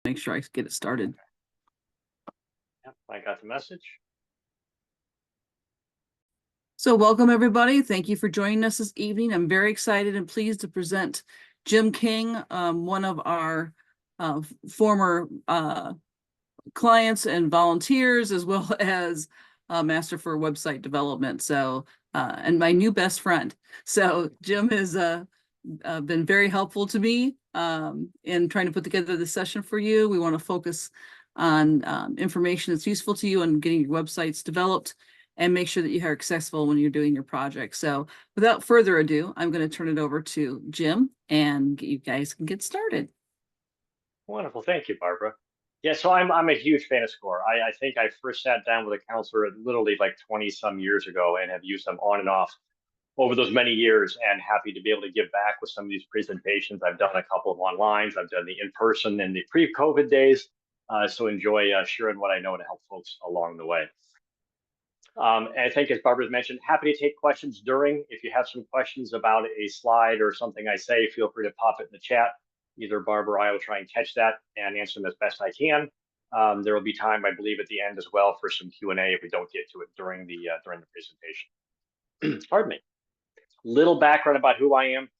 Make sure I get it started. Yep, I got the message. So welcome, everybody. Thank you for joining us this evening. I'm very excited and pleased to present Jim King, one of our former clients and volunteers, as well as Master for Website Development. So, and my new best friend. So Jim has been very helpful to me in trying to put together this session for you. We want to focus on information that's useful to you and getting your websites developed and make sure that you are accessible when you're doing your project. So without further ado, I'm going to turn it over to Jim and you guys can get started. Wonderful. Thank you, Barbara. Yeah, so I'm a huge fan of SCORE. I think I first sat down with a counselor literally like 20 some years ago and have used them on and off over those many years, and happy to be able to give back with some of these presentations. I've done a couple of online, I've done the in-person in the pre-COVID days. So enjoy sharing what I know to help folks along the way. And I think, as Barbara's mentioned, happy to take questions during. If you have some questions about a slide or something I say, feel free to pop it in the chat. Either Barbara or I will try and catch that and answer them as best I can. There will be time, I believe, at the end as well for some Q&A if we don't get to it during the presentation. Pardon me. Little background about who I am.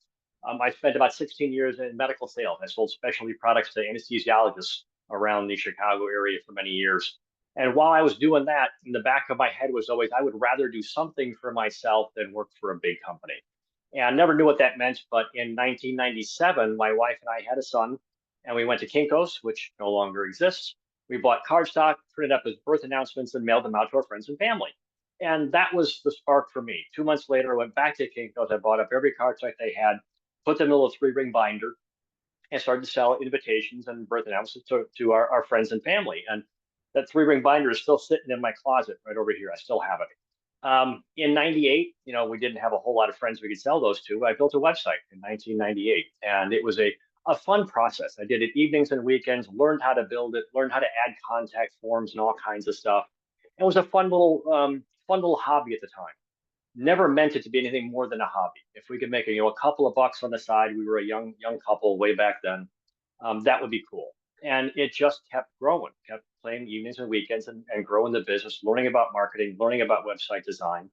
I spent about 16 years in medical sales. I sold specialty products to anesthesiologists around the Chicago area for many years. And while I was doing that, in the back of my head was always, I would rather do something for myself than work for a big company. And I never knew what that meant. But in 1997, my wife and I had a son, and we went to Kinko's, which no longer exists. We bought cardstock, printed up his birth announcements, and mailed them out to our friends and family. And that was the spark for me. 2 months later, I went back to Kinko's. I bought up every cardstock they had, put them in a little 3-ring binder, and started to sell invitations and birth announcements to our friends and family. And that 3-ring binder is still sitting in my closet right over here. I still have it. In 98, we didn't have a whole lot of friends we could sell those to. I built a website in 1998, and it was a fun process. I did it evenings and weekends, learned how to build it, learned how to add contact forms and all kinds of stuff. It was a fun little hobby at the time. Never meant it to be anything more than a hobby. If we could make a couple of bucks on the side, we were a young couple way back then. That would be cool. And it just kept growing, kept playing evenings and weekends and growing the business, learning about marketing, learning about website design.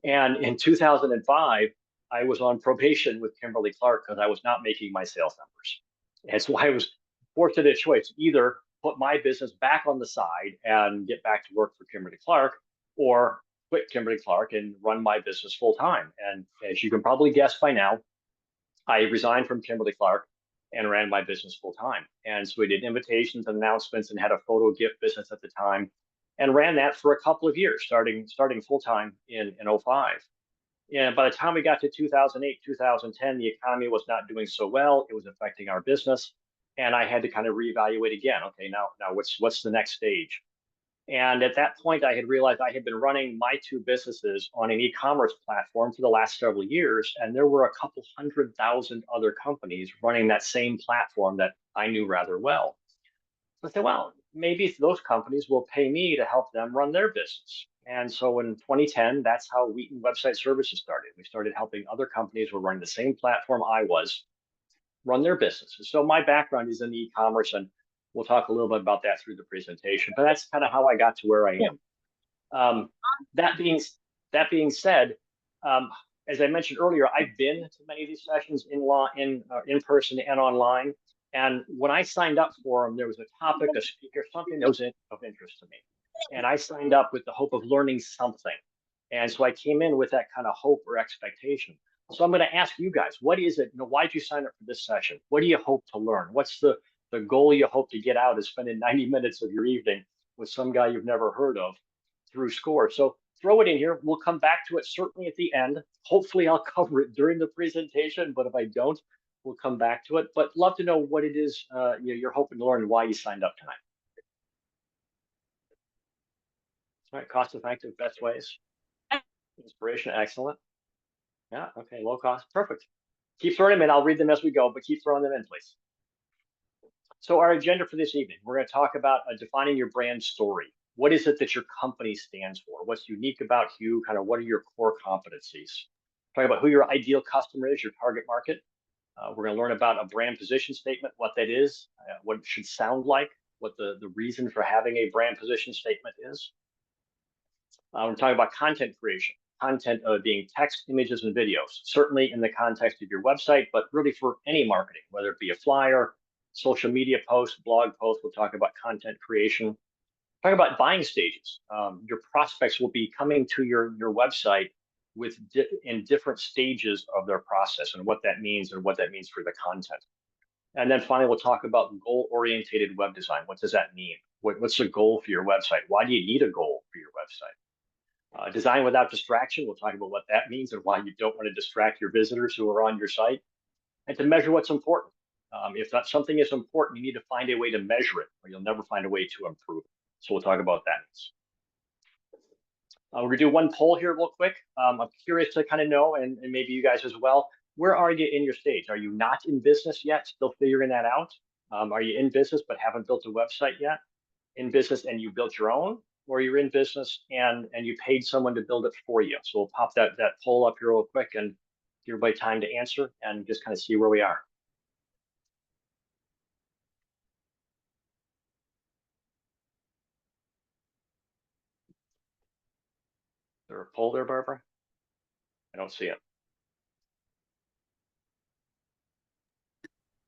And in 2005, I was on probation with Kimberly Clark because I was not making my sales numbers. And so I was forced to a choice: either put my business back on the side and get back to work for Kimberly Clark, or quit Kimberly Clark and run my business full time. And as you can probably guess by now, I resigned from Kimberly Clark and ran my business full time. And so we did invitations and announcements and had a photo gift business at the time, and ran that for a couple of years, starting full time in 05. And by the time we got to 2008, 2010, the economy was not doing so well. It was affecting our business, and I had to kind of reevaluate again. Okay, now what's the next stage? And at that point, I had realized I had been running my two businesses on an e-commerce platform for the last several years, and there were a couple 100,000 other companies running that same platform that I knew rather well. So I said, well, maybe those companies will pay me to help them run their business. And so in 2010, that's how Wheaton Website Services started. We started helping other companies who were running the same platform I was run their businesses. So my background is in e-commerce, and we'll talk a little bit about that through the presentation, but that's kind of how I got to where I am. That being said, as I mentioned earlier, I've been to many of these sessions in person and online. And when I signed up for them, there was a topic, a speaker, something that was of interest to me. And I signed up with the hope of learning something. And so I came in with that kind of hope or expectation. So I'm going to ask you guys, what is it? Why did you sign up for this session? What do you hope to learn? What's the goal you hope to get out of spending 90 minutes of your evening with some guy you've never heard of through SCORE? So throw it in here. We'll come back to it certainly at the end. Hopefully I'll cover it during the presentation, but if I don't, we'll come back to it. But love to know what it is you're hoping to learn and why you signed up tonight. All right, cost-effective, best ways. Inspiration, excellent. Yeah, okay, low cost, perfect. Keep throwing them in. I'll read them as we go, but keep throwing them in, please. So our agenda for this evening, we're going to talk about defining your brand story. What is it that your company stands for? What's unique about you? Kind of what are your core competencies? Talk about who your ideal customer is, your target market. We're going to learn about a brand position statement, what that is, what it should sound like, what the reason for having a brand position statement is. We're talking about content creation, content being text, images, and videos, certainly in the context of your website, but really for any marketing, whether it be a flyer, social media post, blog post. We'll talk about content creation. Talk about buying stages. Your prospects will be coming to your website in different stages of their process and what that means for the content. And then finally, we'll talk about goal-oriented web design. What does that mean? What's the goal for your website? Why do you need a goal for your website? Design without distraction. We'll talk about what that means and why you don't want to distract your visitors who are on your site. And to measure what's important. If not something is important, you need to find a way to measure it, or you'll never find a way to improve it. So we'll talk about that. We're gonna do one poll here real quick. I'm curious to kind of know, and maybe you guys as well, where are you in your stage? Are you not in business yet, still figuring that out? Are you in business but haven't built a website yet? In business and you built your own? Or you're in business and you paid someone to build it for you? So we'll pop that poll up here real quick and give everybody time to answer and just kind of see where we are. Is there a poll there, Barbara? I don't see it.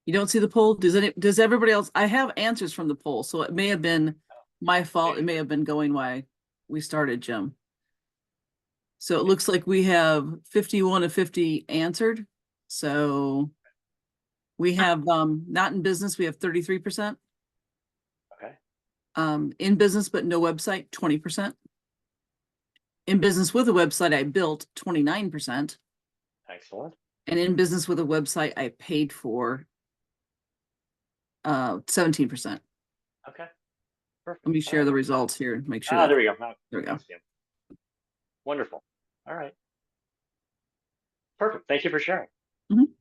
You don't see the poll? Does everybody else? I have answers from the poll, so it may have been my fault. It may have been going why we started, Jim. So it looks like we have 51 of 50 answered. So we have not in business, we have 33%. Okay. In business but no website, 20%. In business with a website I built, 29%. Excellent. And in business with a website I paid for, 17%. Okay. Perfect. Let me share the results here and make sure. There we go. There we go. Wonderful. All right. Perfect. Thank you for sharing. Mhm.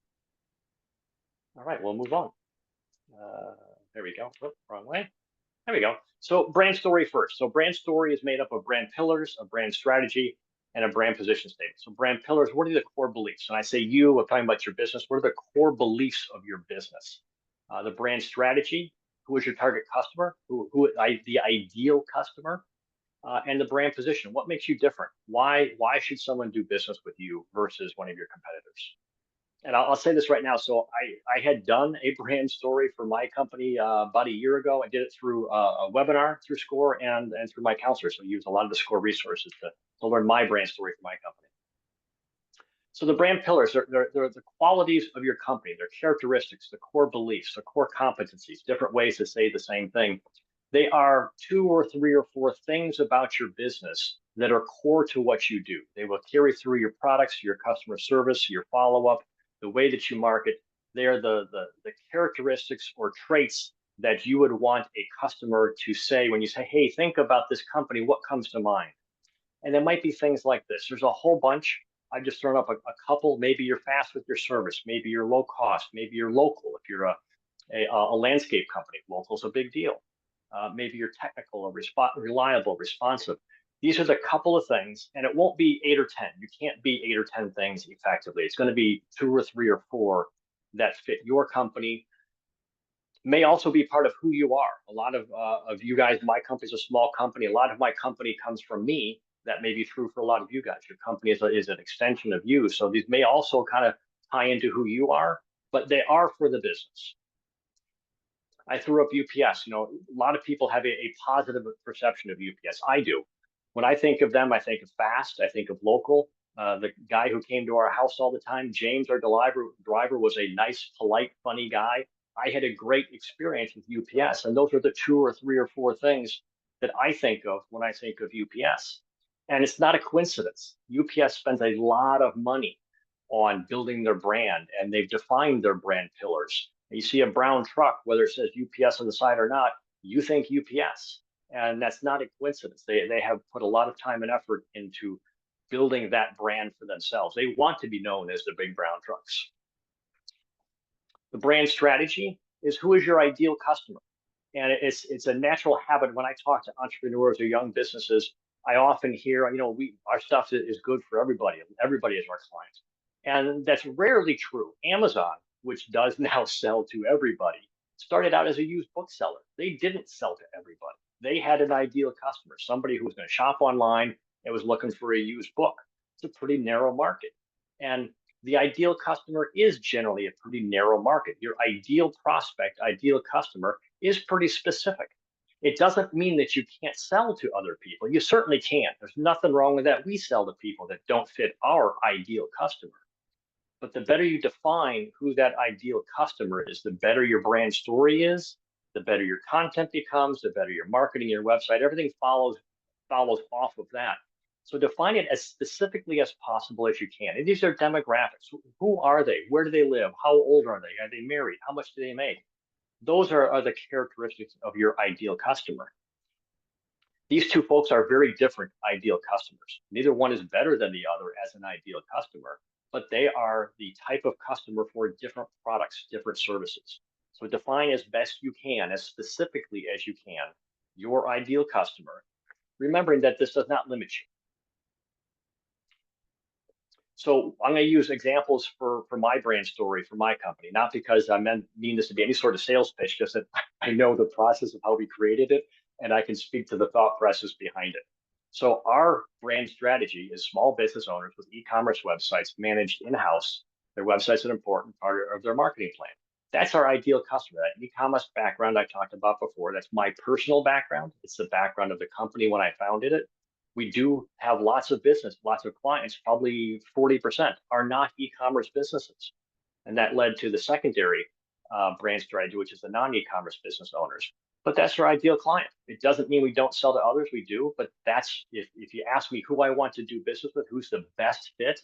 All right, we'll move on. There we go. Oh, wrong way. There we go. So brand story first. So brand story is made up of brand pillars, a brand strategy, and a brand position statement. So brand pillars, what are the core beliefs? When I say you, I'm talking about your business. What are the core beliefs of your business? The brand strategy, who is your target customer? The ideal customer? And the brand position. What makes you different? Why should someone do business with you versus one of your competitors? And I'll say this right now. So I had done a brand story for my company about a year ago. I did it through a webinar through SCORE and through my counselor. So I used a lot of the SCORE resources to learn my brand story for my company. So the brand pillars, they're the qualities of your company, their characteristics, the core beliefs, the core competencies, different ways to say the same thing. They are 2 or 3 or 4 things about your business that are core to what you do. They will carry through your products, your customer service, your follow-up, the way that you market. They are the characteristics or traits that you would want a customer to say when you say, hey, think about this company, what comes to mind? And there might be things like this. There's a whole bunch. I've just thrown up a couple. Maybe you're fast with your service. Maybe you're low cost. Maybe you're local. If you're a landscape company, local's a big deal. Maybe you're technical or reliable, responsive. These are the couple of things, and it won't be 8 or 10. You can't be 8 or 10 things effectively. It's going to be 2 or 3 or 4 that fit your company. May also be part of who you are. A lot of you guys, my company's a small company. A lot of my company comes from me. That may be true for a lot of you guys. Your company is an extension of you. So these may also kind of tie into who you are, but they are for the business. I threw up UPS. You know, a lot of people have a positive perception of UPS. I do. When I think of them, I think of fast. I think of local. The guy who came to our house all the time, James, our driver, was a nice, polite, funny guy. I had a great experience with UPS. And those are the 2 or 3 or 4 things that I think of when I think of UPS. And it's not a coincidence. UPS spends a lot of money on building their brand, and they've defined their brand pillars. You see a brown truck, whether it says UPS on the side or not, you think UPS. And that's not a coincidence. They have put a lot of time and effort into building that brand for themselves. They want to be known as the big brown trucks. The brand strategy is, who is your ideal customer? And it's a natural habit when I talk to entrepreneurs or young businesses. I often hear, you know, our stuff is good for everybody. Everybody is our client. And that's rarely true. Amazon which does now sell to everybody, started out as a used bookseller. They didn't sell to everybody. They had an ideal customer, somebody who was going to shop online and was looking for a used book. It's a pretty narrow market. And the ideal customer is generally a pretty narrow market. Your ideal prospect, ideal customer is pretty specific. It doesn't mean that you can't sell to other people. You certainly can. There's nothing wrong with that. We sell to people that don't fit our ideal customer. But the better you define who that ideal customer is, the better your brand story is, the better your content becomes, the better your marketing, your website, everything follows off of that. So define it as specifically as possible as you can. And these are demographics. Who are they? Where do they live? How old are they? Are they married? How much do they make? Those are the characteristics of your ideal customer. These two folks are very different ideal customers. Neither one is better than the other as an ideal customer, but they are the type of customer for different products, different services. So define as best you can, as specifically as you can, your ideal customer, remembering that this does not limit you. So I'm going to use examples for my brand story for my company, not because I mean this to be any sort of sales pitch, just that I know the process of how we created it, and I can speak to the thought process behind it. So our brand strategy is small business owners with e-commerce websites managed in-house. Their website's an important part of their marketing plan. That's our ideal customer, that e-commerce background I talked about before. That's my personal background. It's the background of the company when I founded it. We do have lots of business, lots of clients, probably 40% are not e-commerce businesses. And that led to the secondary brand strategy, which is the non-e-commerce business owners. But that's our ideal client. It doesn't mean we don't sell to others, we do, but that's, if you ask me who I want to do business with, who's the best fit,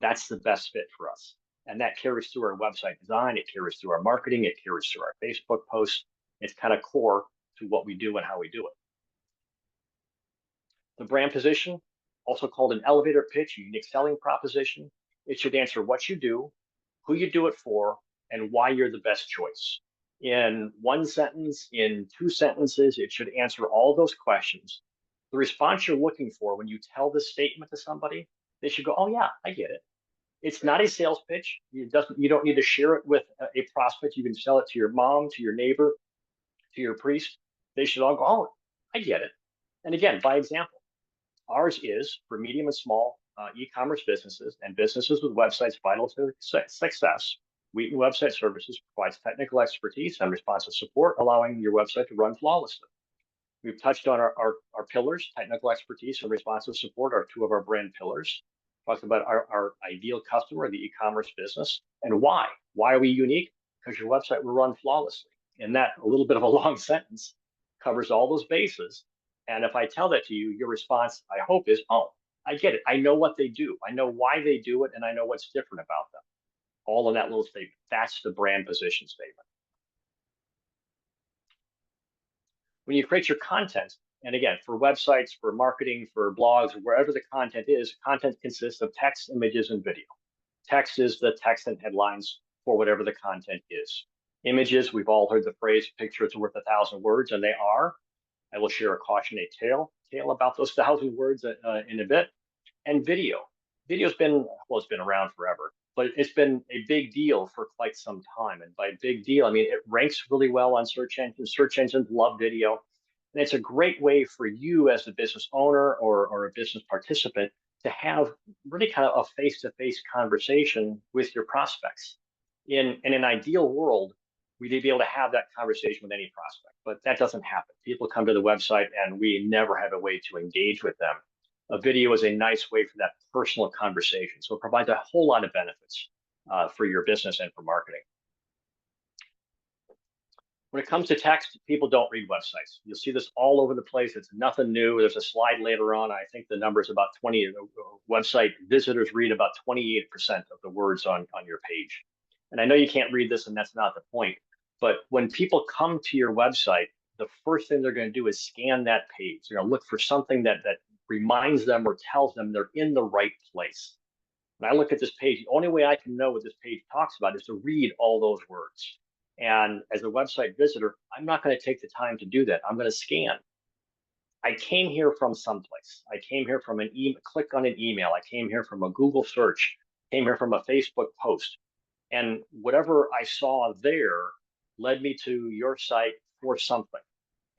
that's the best fit for us. And that carries through our website design, it carries through our marketing, it carries through our Facebook posts. It's kind of core to what we do and how we do it. The brand position, also called an elevator pitch, a unique selling proposition. It should answer what you do, who you do it for, and why you're the best choice. In one sentence, in 2 sentences, it should answer all those questions. The response you're looking for when you tell this statement to somebody, they should go, oh yeah, I get it. It's not a sales pitch. You don't need to share it with a prospect. You can sell it to your mom, to your neighbor, to your priest. They should all go, oh, I get it. And again, by example. Ours is for medium and small e-commerce businesses and businesses with websites vital to success. Wheaton Website Services provides technical expertise and responsive support, allowing your website to run flawlessly. We've touched on our pillars. Technical expertise and responsive support are 2 of our brand pillars. Talked about our ideal customer, the e-commerce business, and why. Why are we unique? Because your website will run flawlessly. And that, a little bit of a long sentence, covers all those bases. And if I tell that to you, your response, I hope, is, oh, I get it. I know what they do. I know why they do it, and I know what's different about them. All in that little statement. That's the brand position statement. When you create your content, and again, for websites, for marketing, for blogs, wherever the content is, content consists of text, images, and video. Text is the text and headlines for whatever the content is. Images, we've all heard the phrase, pictures are worth 1,000 words, and they are. I will share a cautionary tale about those 1,000 words in a bit. And video. Video's been, well, it's been around forever, but it's been a big deal for quite some time. And by big deal, I mean, it ranks really well on search engines. Search engines love video. And it's a great way for you as a business owner or a business participant to have really kind of a face-to-face conversation with your prospects. In an ideal world, we'd be able to have that conversation with any prospect, but that doesn't happen. People come to the website and we never have a way to engage with them. A video is a nice way for that personal conversation. So it provides a whole lot of benefits for your business and for marketing. When it comes to text, people don't read websites. You'll see this all over the place. It's nothing new. There's a slide later on. I think the number is about 20. Website visitors read about 28% of the words on your page. And I know you can't read this, and that's not the point. But when people come to your website, the first thing they're going to do is scan that page. They're going to look for something that reminds them or tells them they're in the right place. When I look at this page, the only way I can know what this page talks about is to read all those words. And as a website visitor, I'm not going to take the time to do that. I'm going to scan. I came here from someplace. I came here from click on an email. I came here from a Google search. Came here from a Facebook post. And whatever I saw there led me to your site for something.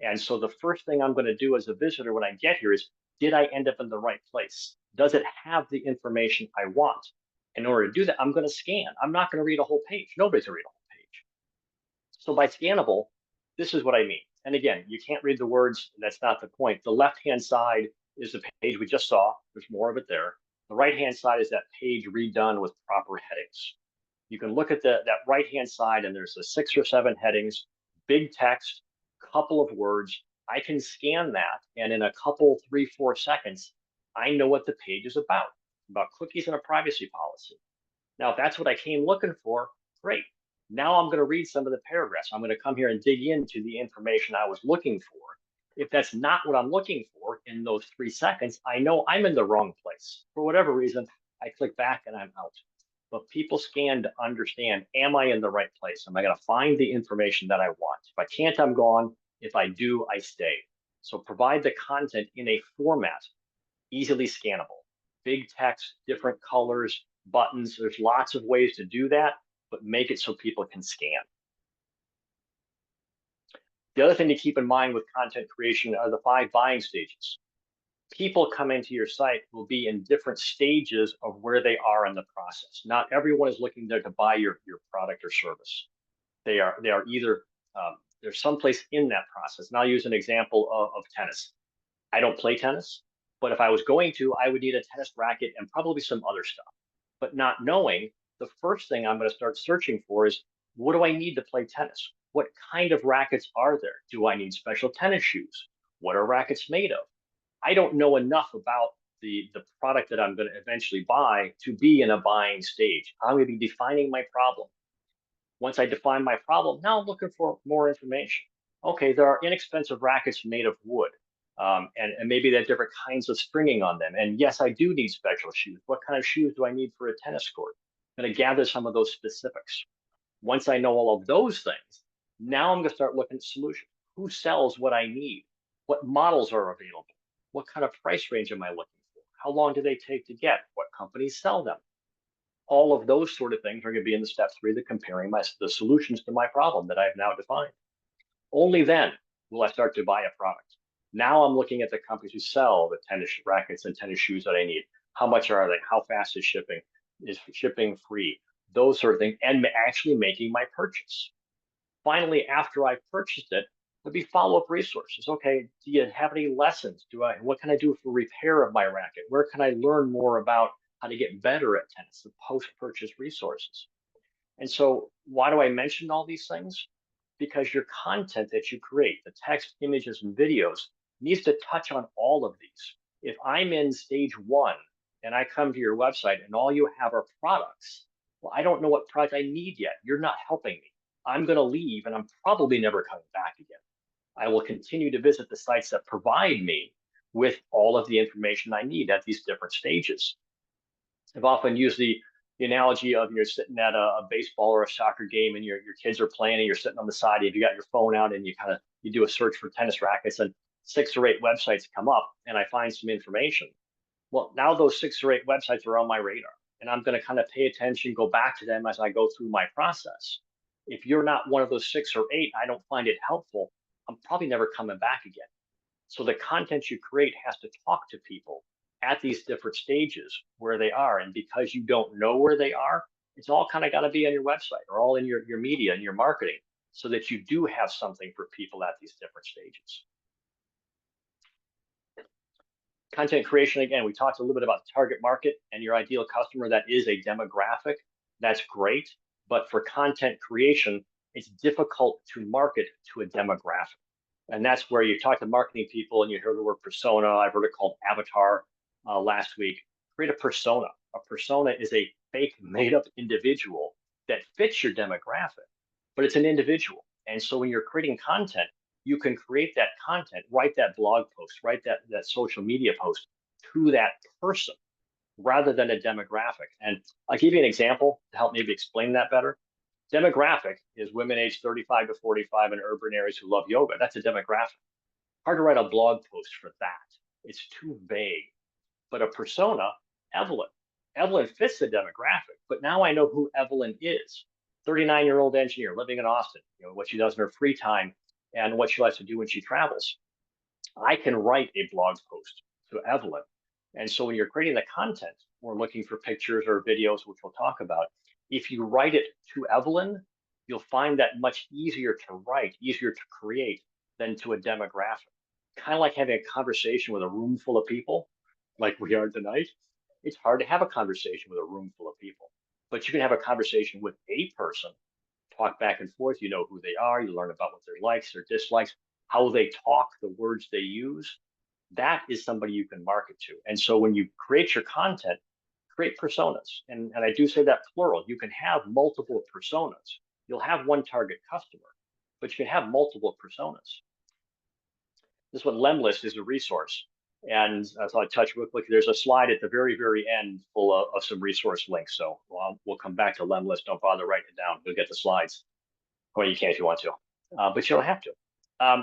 And so the first thing I'm going to do as a visitor when I get here is, did I end up in the right place? Does it have the information I want? In order to do that, I'm going to scan. I'm not going to read a whole page. Nobody's going to read a whole page. So by scannable, this is what I mean. And again, you can't read the words. That's not the point. The left-hand side is the page we just saw. There's more of it there. The right-hand side is that page redone with proper headings. You can look at that right-hand side and there's the 6 or 7 headings, big text, couple of words. I can scan that and in a couple, 3, 4 seconds, I know what the page is about cookies and a privacy policy. Now, if that's what I came looking for, great. Now I'm going to read some of the paragraphs. I'm going to come here and dig into the information I was looking for. If that's not what I'm looking for in those 3 seconds, I know I'm in the wrong place. For whatever reason, I click back and I'm out. But people scan to understand, am I in the right place? Am I going to find the information that I want? If I can't, I'm gone. If I do, I stay. So provide the content in a format, easily scannable. Big text, different colors, buttons. There's lots of ways to do that, but make it so people can scan. The other thing to keep in mind with content creation are the 5 buying stages. People come into your site will be in different stages of where they are in the process. Not everyone is looking there to buy your product or service. They are either there's someplace in that process. And I'll use an example of tennis. I don't play tennis, but if I was going to, I would need a tennis racket and probably some other stuff. But not knowing, the first thing I'm going to start searching for is, what do I need to play tennis? What kind of rackets are there? Do I need special tennis shoes? What are rackets made of? I don't know enough about the product that I'm going to eventually buy to be in a buying stage. I'm going to be defining my problem. Once I define my problem, now I'm looking for more information. Okay, there are inexpensive rackets made of wood. And maybe they have different kinds of stringing on them. And yes, I do need special shoes. What kind of shoes do I need for a tennis court? I'm going to gather some of those specifics. Once I know all of those things, now I'm going to start looking at solutions. Who sells what I need? What models are available? What kind of price range am I looking for? How long do they take to get? What companies sell them? All of those sort of things are going to be in the step 3, the comparing the solutions to my problem that I've now defined. Only then will I start to buy a product. Now I'm looking at the companies who sell the tennis rackets and tennis shoes that I need. How much are they? How fast is shipping? Is shipping free? Those sort of things, and actually making my purchase. Finally, after I've purchased it, there'll be follow-up resources. Okay, do you have any lessons? What can I do for repair of my racket? Where can I learn more about how to get better at tennis, the post-purchase resources? And so why do I mention all these things? Because your content that you create, the text, images, and videos, needs to touch on all of these. If I'm in stage 1 and I come to your website and all you have are products, well, I don't know what product I need yet. You're not helping me. I'm going to leave and I'm probably never coming back again. I will continue to visit the sites that provide me with all of the information I need at these different stages. I've often used the analogy of you're sitting at a baseball or a soccer game and your kids are playing and you're sitting on the side and you got your phone out and you do a search for tennis rackets and 6 or 8 websites come up and I find some information. Well, now those 6 or 8 websites are on my radar and I'm going to kind of pay attention, go back to them as I go through my process. If you're not one of those 6 or 8, I don't find it helpful, I'm probably never coming back again. So the content you create has to talk to people at these different stages where they are. And because you don't know where they are, it's all kind of got to be on your website or all in your media and your marketing so that you do have something for people at these different stages. Content creation, again, we talked a little bit about the target market and your ideal customer. That is a demographic. That's great. But for content creation, it's difficult to market to a demographic. And that's where you talk to marketing people and you hear the word persona. I've heard it called avatar last week. Create a persona. A persona is a fake made up individual that fits your demographic, but it's an individual. And so when you're creating content, you can create that content, write that blog post, write that social media post to that person rather than a demographic. And I'll give you an example to help maybe explain that better. Demographic is women aged 35 to 45 in urban areas who love yoga. That's a demographic. Hard to write a blog post for that. It's too vague. But a persona, Evelyn. Evelyn fits the demographic, but now I know who Evelyn is. 39-year-old engineer living in Austin, what she does in her free time and what she likes to do when she travels. I can write a blog post to Evelyn. And so when you're creating the content or looking for pictures or videos, which we'll talk about, if you write it to Evelyn, you'll find that much easier to write, easier to create than to a demographic. Kind of like having a conversation with a room full of people, like we are tonight. It's hard to have a conversation with a room full of people, but you can have a conversation with a person, talk back and forth. You know who they are, you learn about what their likes, their dislikes, how they talk, the words they use. That is somebody you can market to. And so when you create your content, create personas. And I do say that plural. You can have multiple personas. You'll have one target customer, but you can have multiple personas. This one, Lemlist, is a resource. And so I touch real quick. There's a slide at the very, very end full of some resource links. So we'll come back to Lemlist. Don't bother writing it down. You'll get the slides. Well, you can if you want to, but you don't have to.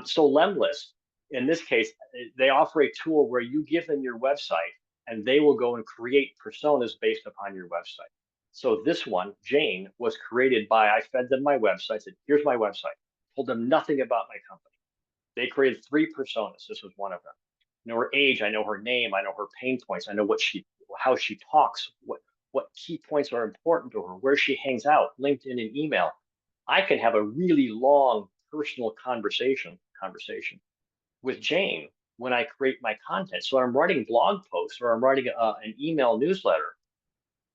So Lemlist, in this case, they offer a tool where you give them your website and they will go and create personas based upon your website. So this one, Jane, was created by, I fed them my website, said, here's my website, told them nothing about my company. They created 3 personas. This was one of them. I know her age, I know her name, I know her pain points, I know how she talks, what key points are important to her, where she hangs out, LinkedIn and email. I can have a really long personal conversation with Jane when I create my content. So I'm writing blog posts or I'm writing an email newsletter.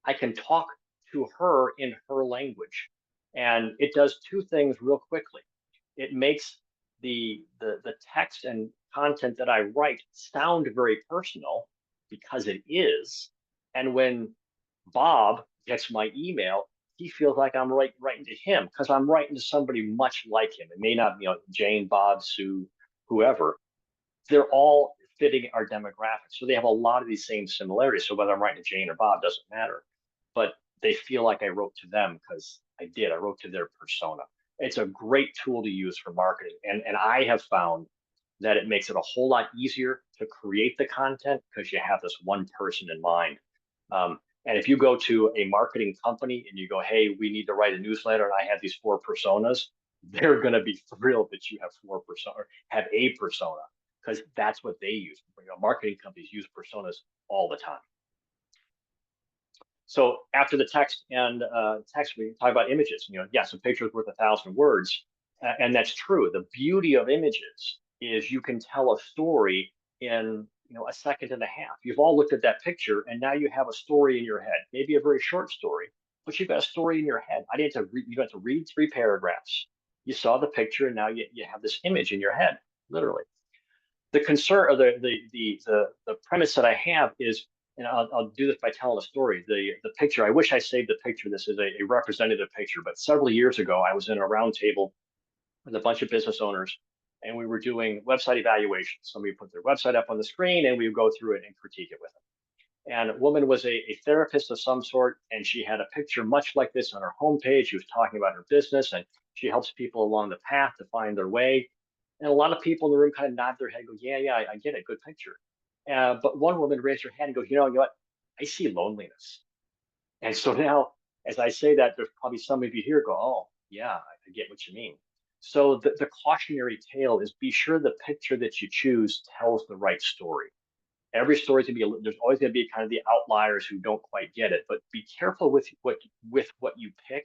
I can talk to her in her language. And it does 2 things real quickly. It makes the text and content that I write sound very personal because it is. And when Bob gets my email, he feels like I'm writing to him because I'm writing to somebody much like him. It may not be Jane, Bob, Sue, whoever. They're all fitting our demographics. So they have a lot of these same similarities. So whether I'm writing to Jane or Bob doesn't matter. But they feel like I wrote to them because I did. I wrote to their persona. It's a great tool to use for marketing. And I have found that it makes it a whole lot easier to create the content because you have this one person in mind. And if you go to a marketing company and you go, hey, we need to write a newsletter and I have these 4 personas, they're going to be thrilled that you have 4 personas, or have a persona, because that's what they use. Marketing companies use personas all the time. So after the text and text, we talk about images. Yes, a picture is worth 1,000 words, and that's true. The beauty of images is you can tell a story in a second and a half. You've all looked at that picture, and now you have a story in your head. Maybe a very short story, but you've got a story in your head. You don't have to read 3 paragraphs. You saw the picture, and now you have this image in your head, literally. The concern, or the premise that I have is, and I'll do this by telling a story. The picture, I wish I saved the picture. This is a representative picture, but several years ago, I was in a roundtable with a bunch of business owners, and we were doing website evaluations. Somebody put their website up on the screen, and we would go through it and critique it with them. And a woman was a therapist of some sort, and she had a picture much like this on her homepage. She was talking about her business, and she helps people along the path to find their way. And a lot of people in the room kind of nod their head, go, yeah, I get it, good picture. But one woman raised her hand and goes, you know what? I see loneliness. And so now, as I say that, there's probably some of you here go, oh, yeah, I get what you mean. So the cautionary tale is, be sure the picture that you choose tells the right story. Every story is going to be, there's always going to be kind of the outliers who don't quite get it, but be careful with what you pick,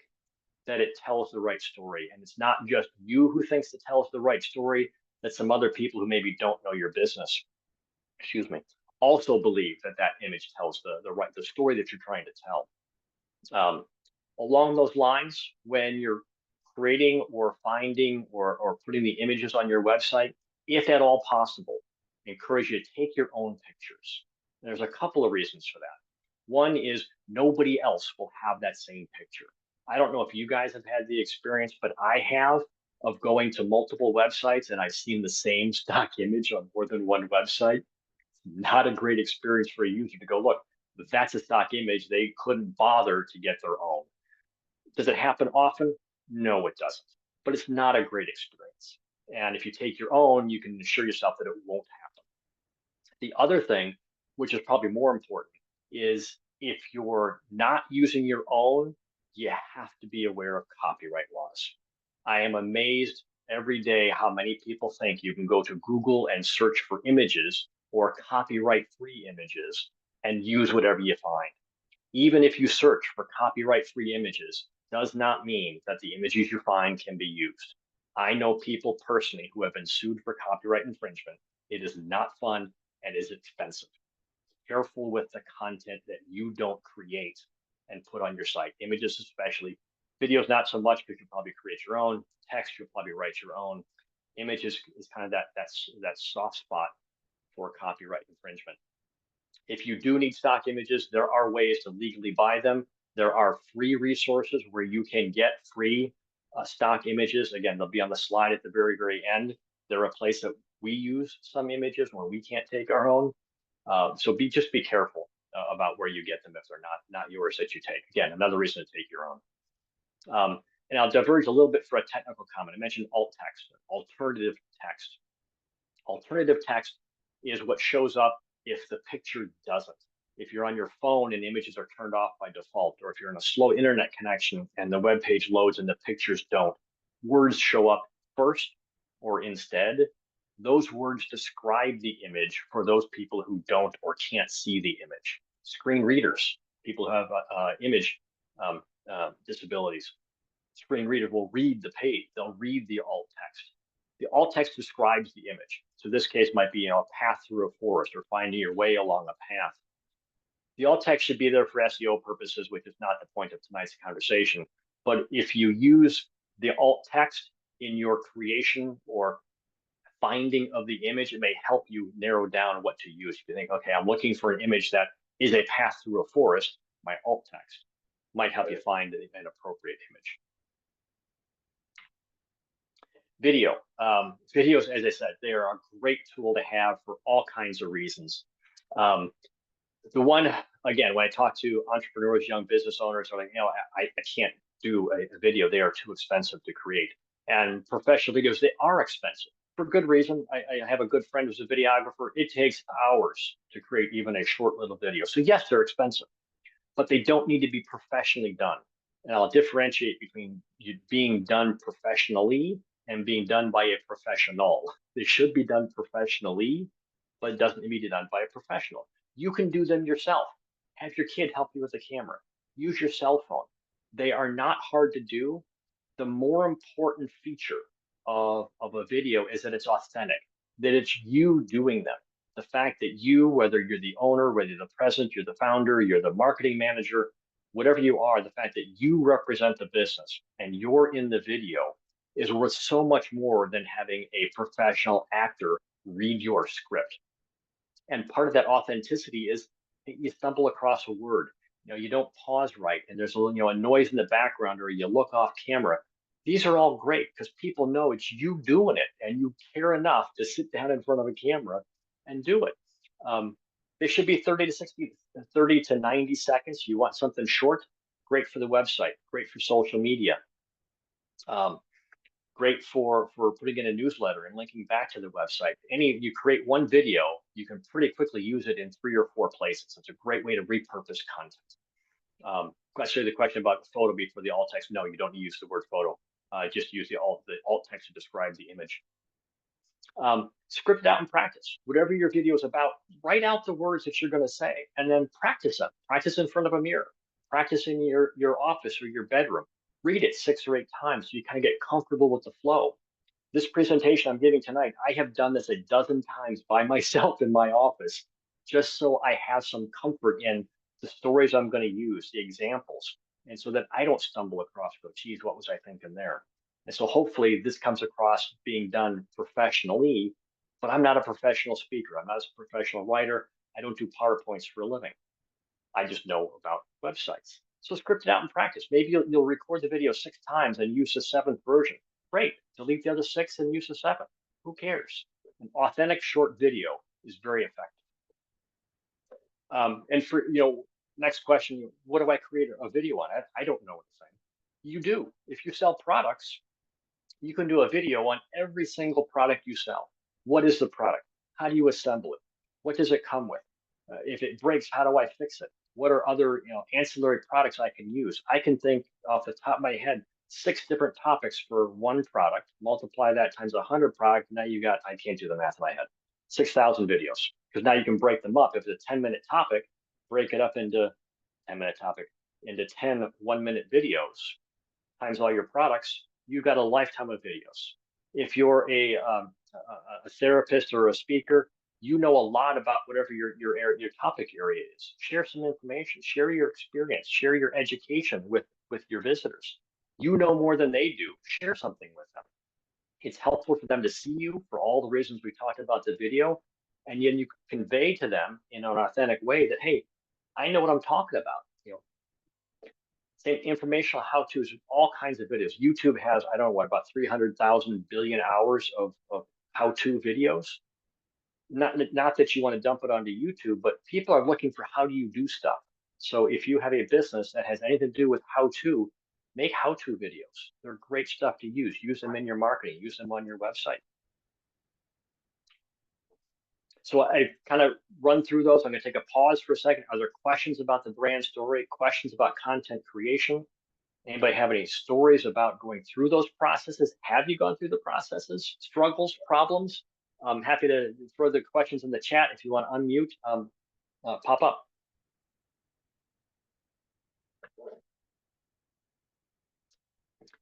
that it tells the right story. And it's not just you who thinks it tells the right story, that some other people who maybe don't know your business, also believe that image tells the story that you're trying to tell. Along those lines, when you're creating or finding or putting the images on your website, if at all possible, encourage you to take your own pictures. There's a couple of reasons for that. One is nobody else will have that same picture. I don't know if you guys have had the experience, but I have, of going to multiple websites and I've seen the same stock image on more than one website. Not a great experience for a user to go, look, that's a stock image. They couldn't bother to get their own. Does it happen often? No, it doesn't. But it's not a great experience. And if you take your own, you can assure yourself that it won't happen. The other thing, which is probably more important, is If you're not using your own, you have to be aware of copyright laws. I am amazed every day how many people think you can go to Google and search for images or copyright-free images and use whatever you find. Even if you search for copyright-free images, does not mean that the images you find can be used. I know people personally who have been sued for copyright infringement. It is not fun and is expensive. Careful with the content that you don't create and put on your site. Images especially, videos not so much because you probably create your own. Text you'll probably write your own. Images is kind of that soft spot for copyright infringement. If you do need stock images, there are ways to legally buy them. There are free resources where you can get free stock images. Again, they'll be on the slide at the very, very end. They're a place that we use some images where we can't take our own. So just be careful about where you get them if they're not yours that you take. Again, another reason to take your own. And I'll diverge a little bit for a technical comment. I mentioned alt text, alternative text. Alternative text is what shows up if the picture doesn't. If you're on your phone and images are turned off by default, or if you're in a slow internet connection and the web page loads and the pictures don't, words show up first or instead. Those words describe the image for those people who don't or can't see the image. Screen readers, people who have image disabilities, screen readers will read the page. They'll read the alt text. The alt text describes the image. So this case might be a path through a forest or finding your way along a path. The alt text should be there for SEO purposes, which is not the point of tonight's conversation. But if you use the alt text in your creation or finding of the image, it may help you narrow down what to use. If you think, okay, I'm looking for an image that is a path through a forest, my alt text might help you find an appropriate image. Video. Videos, as I said, they are a great tool to have for all kinds of reasons. The one, again, when I talk to entrepreneurs, young business owners, are like, I can't do a video. They are too expensive to create. And professional videos, they are expensive for good reason. I have a good friend who's a videographer. It takes hours to create even a short little video. So yes, they're expensive, but they don't need to be professionally done. And I'll differentiate between being done professionally and being done by a professional. They should be done professionally, but it doesn't need to be done by a professional. You can do them yourself. Have your kid help you with the camera. Use your cell phone. They are not hard to do. The more important feature of a video is that it's authentic, that it's you doing them. The fact that you, whether you're the owner, whether you're the president, you're the founder, you're the marketing manager, whatever you are, the fact that you represent the business and you're in the video is worth so much more than having a professional actor read your script. And part of that authenticity is that you stumble across a word, you don't pause right, and there's a noise in the background, or you look off camera. These are all great because people know it's you doing it, and you care enough to sit down in front of a camera and do it. They should be 30 to 90 seconds. You want something short, great for the website, great for social media. Great for putting in a newsletter and linking back to the website. You create one video, you can pretty quickly use it in 3 or 4 places. It's a great way to repurpose content. Question the question about the photo before the alt text. No, you don't use the word photo. Just use the alt text to describe the image. Script it out and practice. Whatever your video is about, write out the words that you're going to say and then practice them. Practice in front of a mirror. Practice in your office or your bedroom. Read it 6 or 8 times so you kind of get comfortable with the flow. This presentation I'm giving tonight, I have done this a dozen times by myself in my office, just so I have some comfort in the stories I'm going to use, the examples, and so that I don't stumble across, go, geez, what was I thinking there? And so hopefully this comes across being done professionally, but I'm not a professional speaker. I'm not a professional writer. I don't do PowerPoints for a living. I just know about websites. So script it out and practice. Maybe you'll record the video 6 times and use the 7th version. Great. Delete the other 6 and use the 7th. Who cares? An authentic short video is very effective. And for next question, what do I create a video on? I don't know anything. You do. If you sell products, you can do a video on every single product you sell. What is the product? How do you assemble it? What does it come with? If it breaks, how do I fix it? What are other, ancillary products I can use? I can think off the top of my head 6 different topics for one product. Multiply that times 100 products. Now you got, I can't do the math in my head, 6,000 videos. Because now you can break them up. If it's a 10-minute topic, break it up into 10-minute topic into 10 1-minute videos times all your products. You've got a lifetime of videos. If you're a therapist or a speaker, you know a lot about whatever your topic area is. Share some information, share your experience, share your education with your visitors. You know more than they do. Share something with them. It's helpful for them to see you for all the reasons we talked about the video, and then you convey to them in an authentic way that, hey, I know what I'm talking about. Same informational how-tos, all kinds of videos. YouTube has, I don't know what, about 300,000 billion hours of how-to videos. Not that you want to dump it onto YouTube, but people are looking for how do you do stuff. So if you have a business that has anything to do with how-to, make how-to videos. They're great stuff to use. Use them in your marketing. Use them on your website. So I kind of run through those. I'm going to take a pause for a second. Are there questions about the brand story? Questions about content creation? Anybody have any stories about going through those processes? Have you gone through the processes? Struggles, problems? I'm happy to throw the questions in the chat. If you want to unmute, pop up.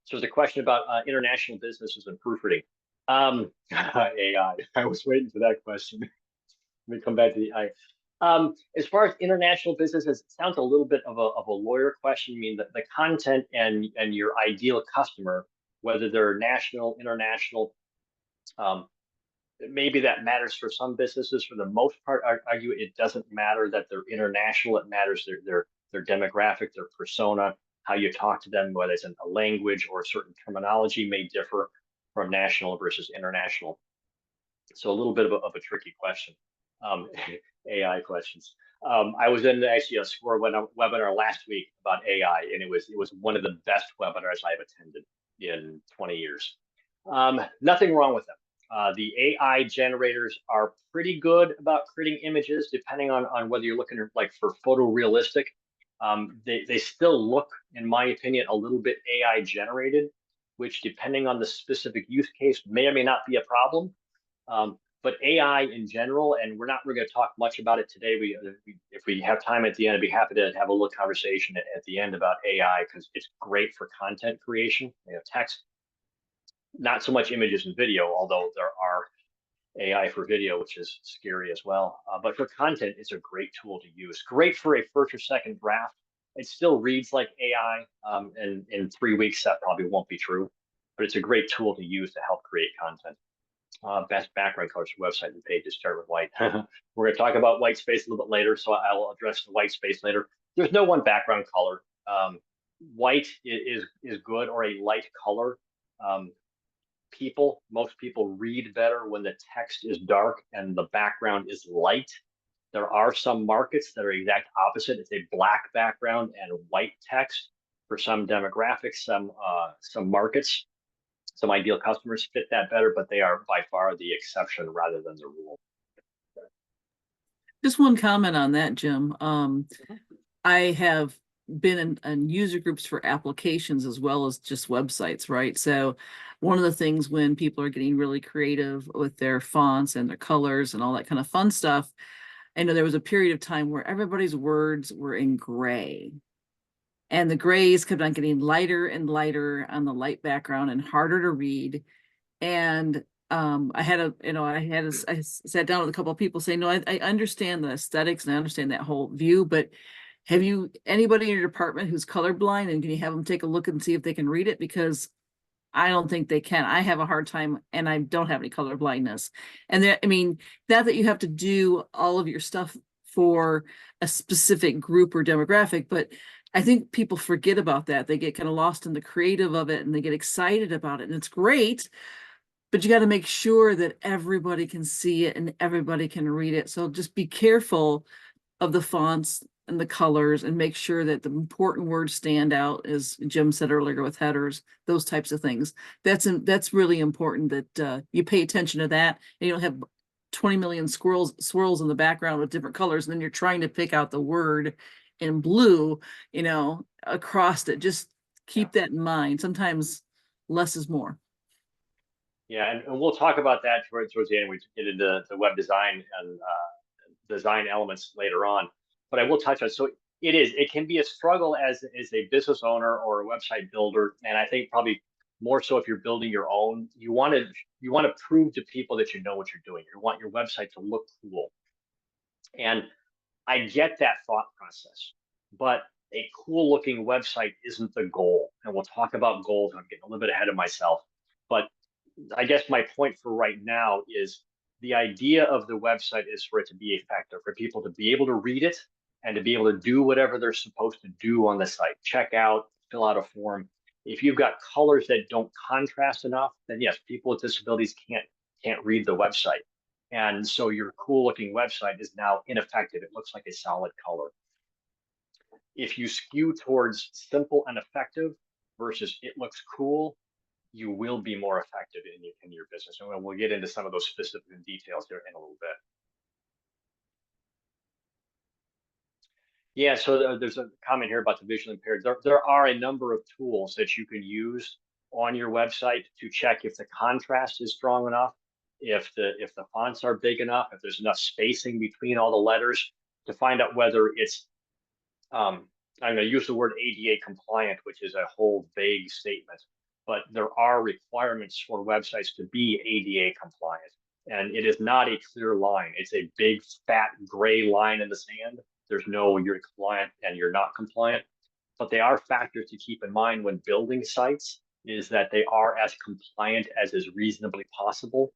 So there's a question about international businesses and proofreading. AI. I was waiting for that question. Let me come back to the AI. As far as international businesses, it sounds a little bit of a lawyer question. I mean, the content and your ideal customer, whether they're national, international, maybe that matters for some businesses. For the most part, I argue it doesn't matter that they're international. It matters their demographic, their persona, how you talk to them, whether it's in a language or a certain terminology may differ from national versus international. So a little bit of a tricky question. AI questions. I was in actually a SCORE webinar last week about AI, and it was one of the best webinars I've attended in 20 years. Nothing wrong with them. The AI generators are pretty good about creating images, depending on whether you're looking like for photorealistic. They still look, in my opinion, a little bit AI generated, which depending on the specific use case may or may not be a problem. But AI in general, and we're not really going to talk much about it today. If we have time at the end, I'd be happy to have a little conversation at the end about AI, because it's great for content creation, text. Not so much images and video, although there are AI for video, which is scary as well. But for content, it's a great tool to use. Great for a first or second draft. It still reads like AI, and in 3 weeks, that probably won't be true. But it's a great tool to use to help create content. Best background colors for website and pages start with white. We're going to talk about white space a little bit later, so I will address the white space later. There's no one background color. White is good, or a light color. Most people read better when the text is dark and the background is light. There are some markets that are exact opposite. It's a black background and white text for some demographics, some markets. Some ideal customers fit that better, but they are by far the exception rather than the rule. Just one comment on that, Jim. I have been in user groups for applications as well as just websites, right? So one of the things when people are getting really creative with their fonts and their colors and all that kind of fun stuff, I know there was a period of time where everybody's words were in gray. And the grays kept on getting lighter and lighter on the light background and harder to read. And I sat down with a couple of people saying, no, I understand the aesthetics and I understand that whole view, but have you anybody in your department who's colorblind, and can you have them take a look and see if they can read it? Because I don't think they can. I have a hard time, and I don't have any color blindness. And that you have to do all of your stuff for a specific group or demographic, but I think people forget about that. They get kind of lost in the creative of it and they get excited about it, and it's great, but you got to make sure that everybody can see it and everybody can read it. So just be careful of the fonts and the colors and make sure that the important words stand out, as Jim said earlier with headers, those types of things. That's really important that you pay attention to that, and you don't have 20 million swirls in the background with different colors, and then you're trying to pick out the word in blue, across it. Just keep Yeah. that in mind. Sometimes less is more. Yeah, and we'll talk about that towards the end. We get into the web design and design elements later on. But I will touch on, so it can be a struggle as a business owner or a website builder, and I think probably more so if you're building your own. You want to prove to people that you know what you're doing. You want your website to look cool, and I get that thought process, but a cool looking website isn't the goal. And we'll talk about goals. I'm getting a little bit ahead of myself, but I guess my point for right now is the idea of the website is for it to be effective, for people to be able to read it and to be able to do whatever they're supposed to do on the site, check out, fill out a form. If you've got colors that don't contrast enough, then yes, people with disabilities can't read the website. And so your cool looking website is now ineffective. It looks like a solid color. If you skew towards simple and effective versus it looks cool, you will be more effective in your business. And we'll get into some of those specific details here in a little bit. Yeah, so there's a comment here about the visually impaired. There are a number of tools that you can use on your website to check if the contrast is strong enough, if the fonts are big enough, if there's enough spacing between all the letters to find out whether it's I'm going to use the word ADA compliant, which is a whole vague statement, but there are requirements for websites to be ADA compliant. And it is not a clear line. It's a big, fat, gray line in the sand. There's no you're compliant and you're not compliant. But they are factors to keep in mind when building sites, is that they are as compliant as is reasonably possible.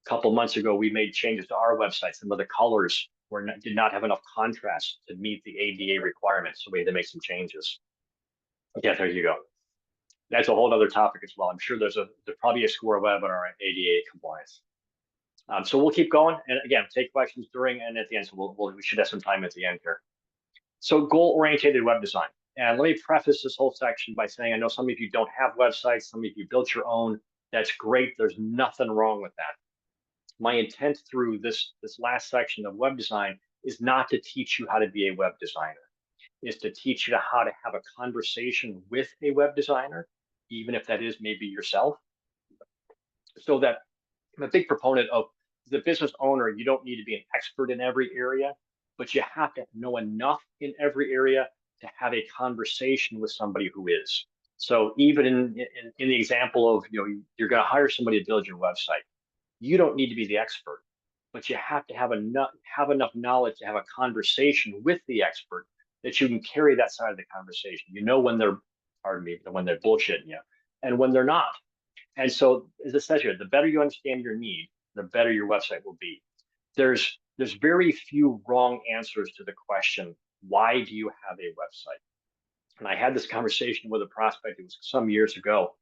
A couple months ago, we made changes to our website. Some of the colors did not have enough contrast to meet the ADA requirements, so we had to make some changes. Yeah, there you go. That's a whole other topic as well. I'm sure there's probably a score webinar on ADA compliance. So we'll keep going, and again, take questions during and at the end. So we should have some time at the end here. So goal-oriented web design. And let me preface this whole section by saying I know some of you don't have websites, some of you built your own. That's great. There's nothing wrong with that. My intent through this last section of web design is not to teach you how to be a web designer, is to teach you how to have a conversation with a web designer, even if that is maybe yourself. So that I'm a big proponent of the business owner. You don't need to be an expert in every area, but you have to know enough in every area to have a conversation with somebody who is. So even in the example of, you're going to hire somebody to build your website, you don't need to be the expert, but you have to have enough knowledge to have a conversation with the expert that you can carry that side of the conversation. When they're, pardon me, when they're bullshitting you and when they're not. And so, as it says here, the better you understand your need, the better your website will be. There's very few wrong answers to the question, why do you have a website? And I had this conversation with a prospect, it was some years ago.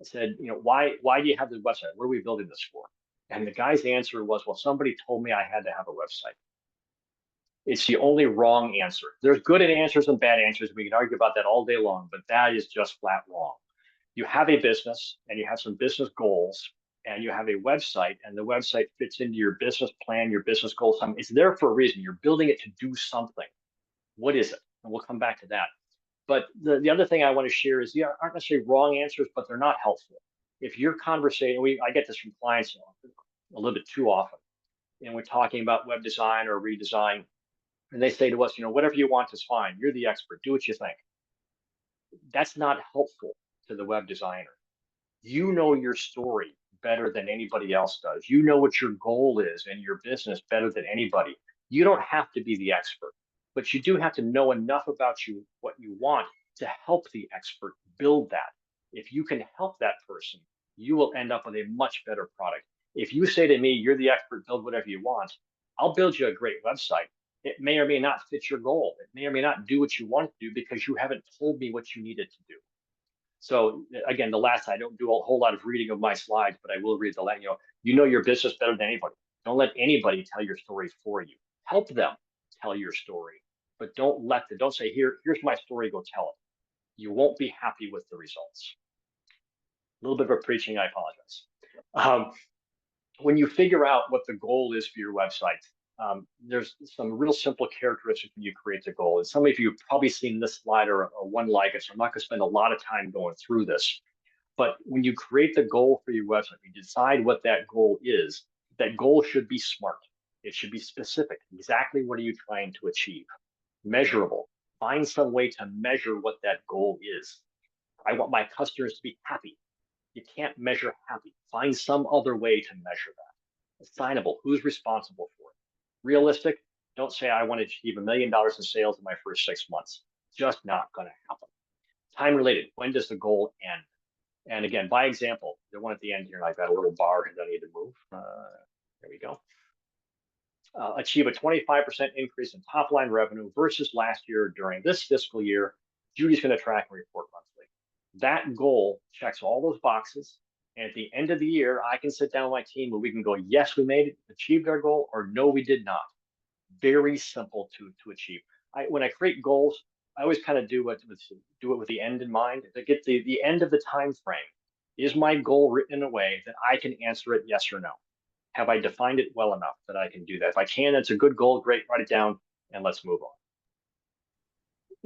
I said, why do you have the website? What are we building this for? And the guy's answer was, well, somebody told me I had to have a website. It's the only wrong answer. There's good answers and bad answers. We can argue about that all day long, but that is just flat wrong. You have a business and you have some business goals and you have a website, and the website fits into your business plan, your business goals. It's there for a reason. You're building it to do something. What is it? And we'll come back to that. But the other thing I want to share is, aren't necessarily wrong answers, but they're not helpful. If you're conversating, I get this from clients a little bit too often, and we're talking about web design or redesign, and they say to us, whatever you want is fine. You're the expert. Do what you think. That's not helpful to the web designer. You know your story better than anybody else does. You know what your goal is in your business better than anybody. You don't have to be the expert, but you do have to know enough about what you want to help the expert build that. If you can help that person, you will end up with a much better product. If you say to me, you're the expert, build whatever you want, I'll build you a great website. It may or may not fit your goal. It may or may not do what you want to do because you haven't told me what you needed to do. So again, I don't do a whole lot of reading of my slides, but I will read the line. You know your business better than anybody. Don't let anybody tell your story for you. Help them tell your story, but don't say, here's my story, go tell it. You won't be happy with the results. A little bit of a preaching, I apologize. When you figure out what the goal is for your website, there's some real simple characteristics when you create the goal. And some of you have probably seen this slide or one like it, so I'm not going to spend a lot of time going through this. But when you create the goal for your website, you decide what that goal is. That goal should be smart. It should be specific. Exactly what are you trying to achieve? Measurable. Find some way to measure what that goal is. I want my customers to be happy. You can't measure happy. Find some other way to measure that. Assignable. Who's responsible for it? Realistic. Don't say I want to achieve $1 million in sales in my first 6 months. Just not going to happen. Time related. When does the goal end? And again, by example, the one at the end here, I've got a little bar that I need to move. There we go. Achieve a 25% increase in top line revenue versus last year during this fiscal year. Judy's going to track and report monthly. That goal checks all those boxes. And at the end of the year, I can sit down with my team and we can go, yes, we made it, achieved our goal, or no, we did not. Very simple to achieve. When I create goals, I always kind of do it with the end in mind. To get the end of the time frame, is my goal written in a way that I can answer it yes or no? Have I defined it well enough that I can do that? If I can, it's a good goal. Great, write it down and let's move on.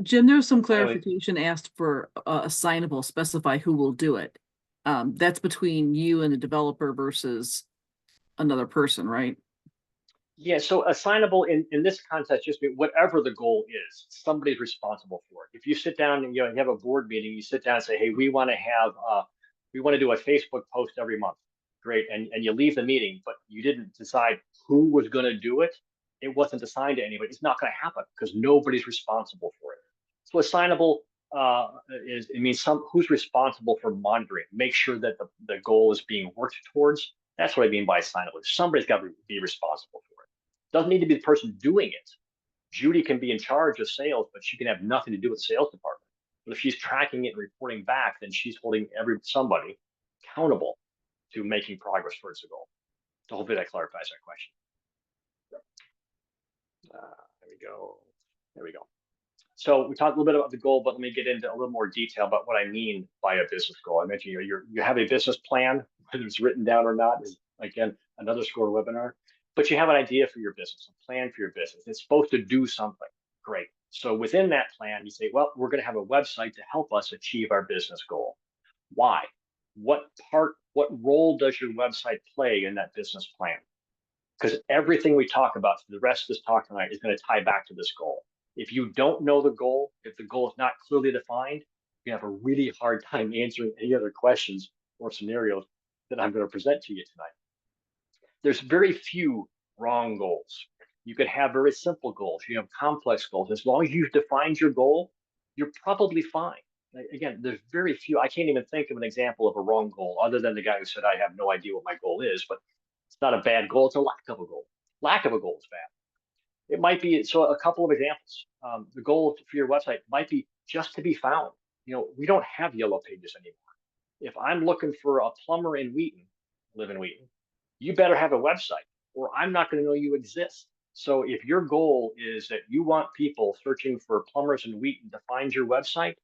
Jim, there's some clarification asked for assignable, specify who will do it. That's between you and the developer versus another person, right? Yeah, so assignable in this context, just whatever the goal is, somebody's responsible for it. If you sit down and you have a board meeting, you sit down and say, hey, we want to do a Facebook post every month. Great, and you leave the meeting, but you didn't decide who was going to do it. It wasn't assigned to anybody. It's not going to happen because nobody's responsible for it. So assignable it means who's responsible for monitoring, make sure that the goal is being worked towards. That's what I mean by assignable. Somebody's got to be responsible for it. Doesn't need to be the person doing it. Judy can be in charge of sales, but she can have nothing to do with the sales department. But if she's tracking it and reporting back, then she's holding somebody accountable to making progress towards the goal. So hopefully that clarifies that question. There we go. There we go. So we talked a little bit about the goal, but let me get into a little more detail about what I mean by a business goal. I mentioned you have a business plan, whether it's written down or not, is again another SCORE webinar. But you have an idea for your business, a plan for your business. It's supposed to do something. Great. So within that plan, you say, well, we're going to have a website to help us achieve our business goal. Why? What role does your website play in that business plan? Because everything we talk about for the rest of this talk tonight is going to tie back to this goal. If you don't know the goal, if the goal is not clearly defined, you have a really hard time answering any other questions or scenarios that I'm going to present to you tonight. There's very few wrong goals. You can have very simple goals. You have complex goals. As long as you've defined your goal, you're probably fine. Again, there's very few. I can't even think of an example of a wrong goal other than the guy who said, I have no idea what my goal is, but it's not a bad goal. It's a lack of a goal. Lack of a goal is bad. It might be, so a couple of examples. The goal for your website might be just to be found. We don't have yellow pages anymore. If I'm looking for a plumber in Wheaton, live in Wheaton, you better have a website or I'm not going to know you exist. So if your goal is that you want people searching for plumbers in Wheaton to find your website,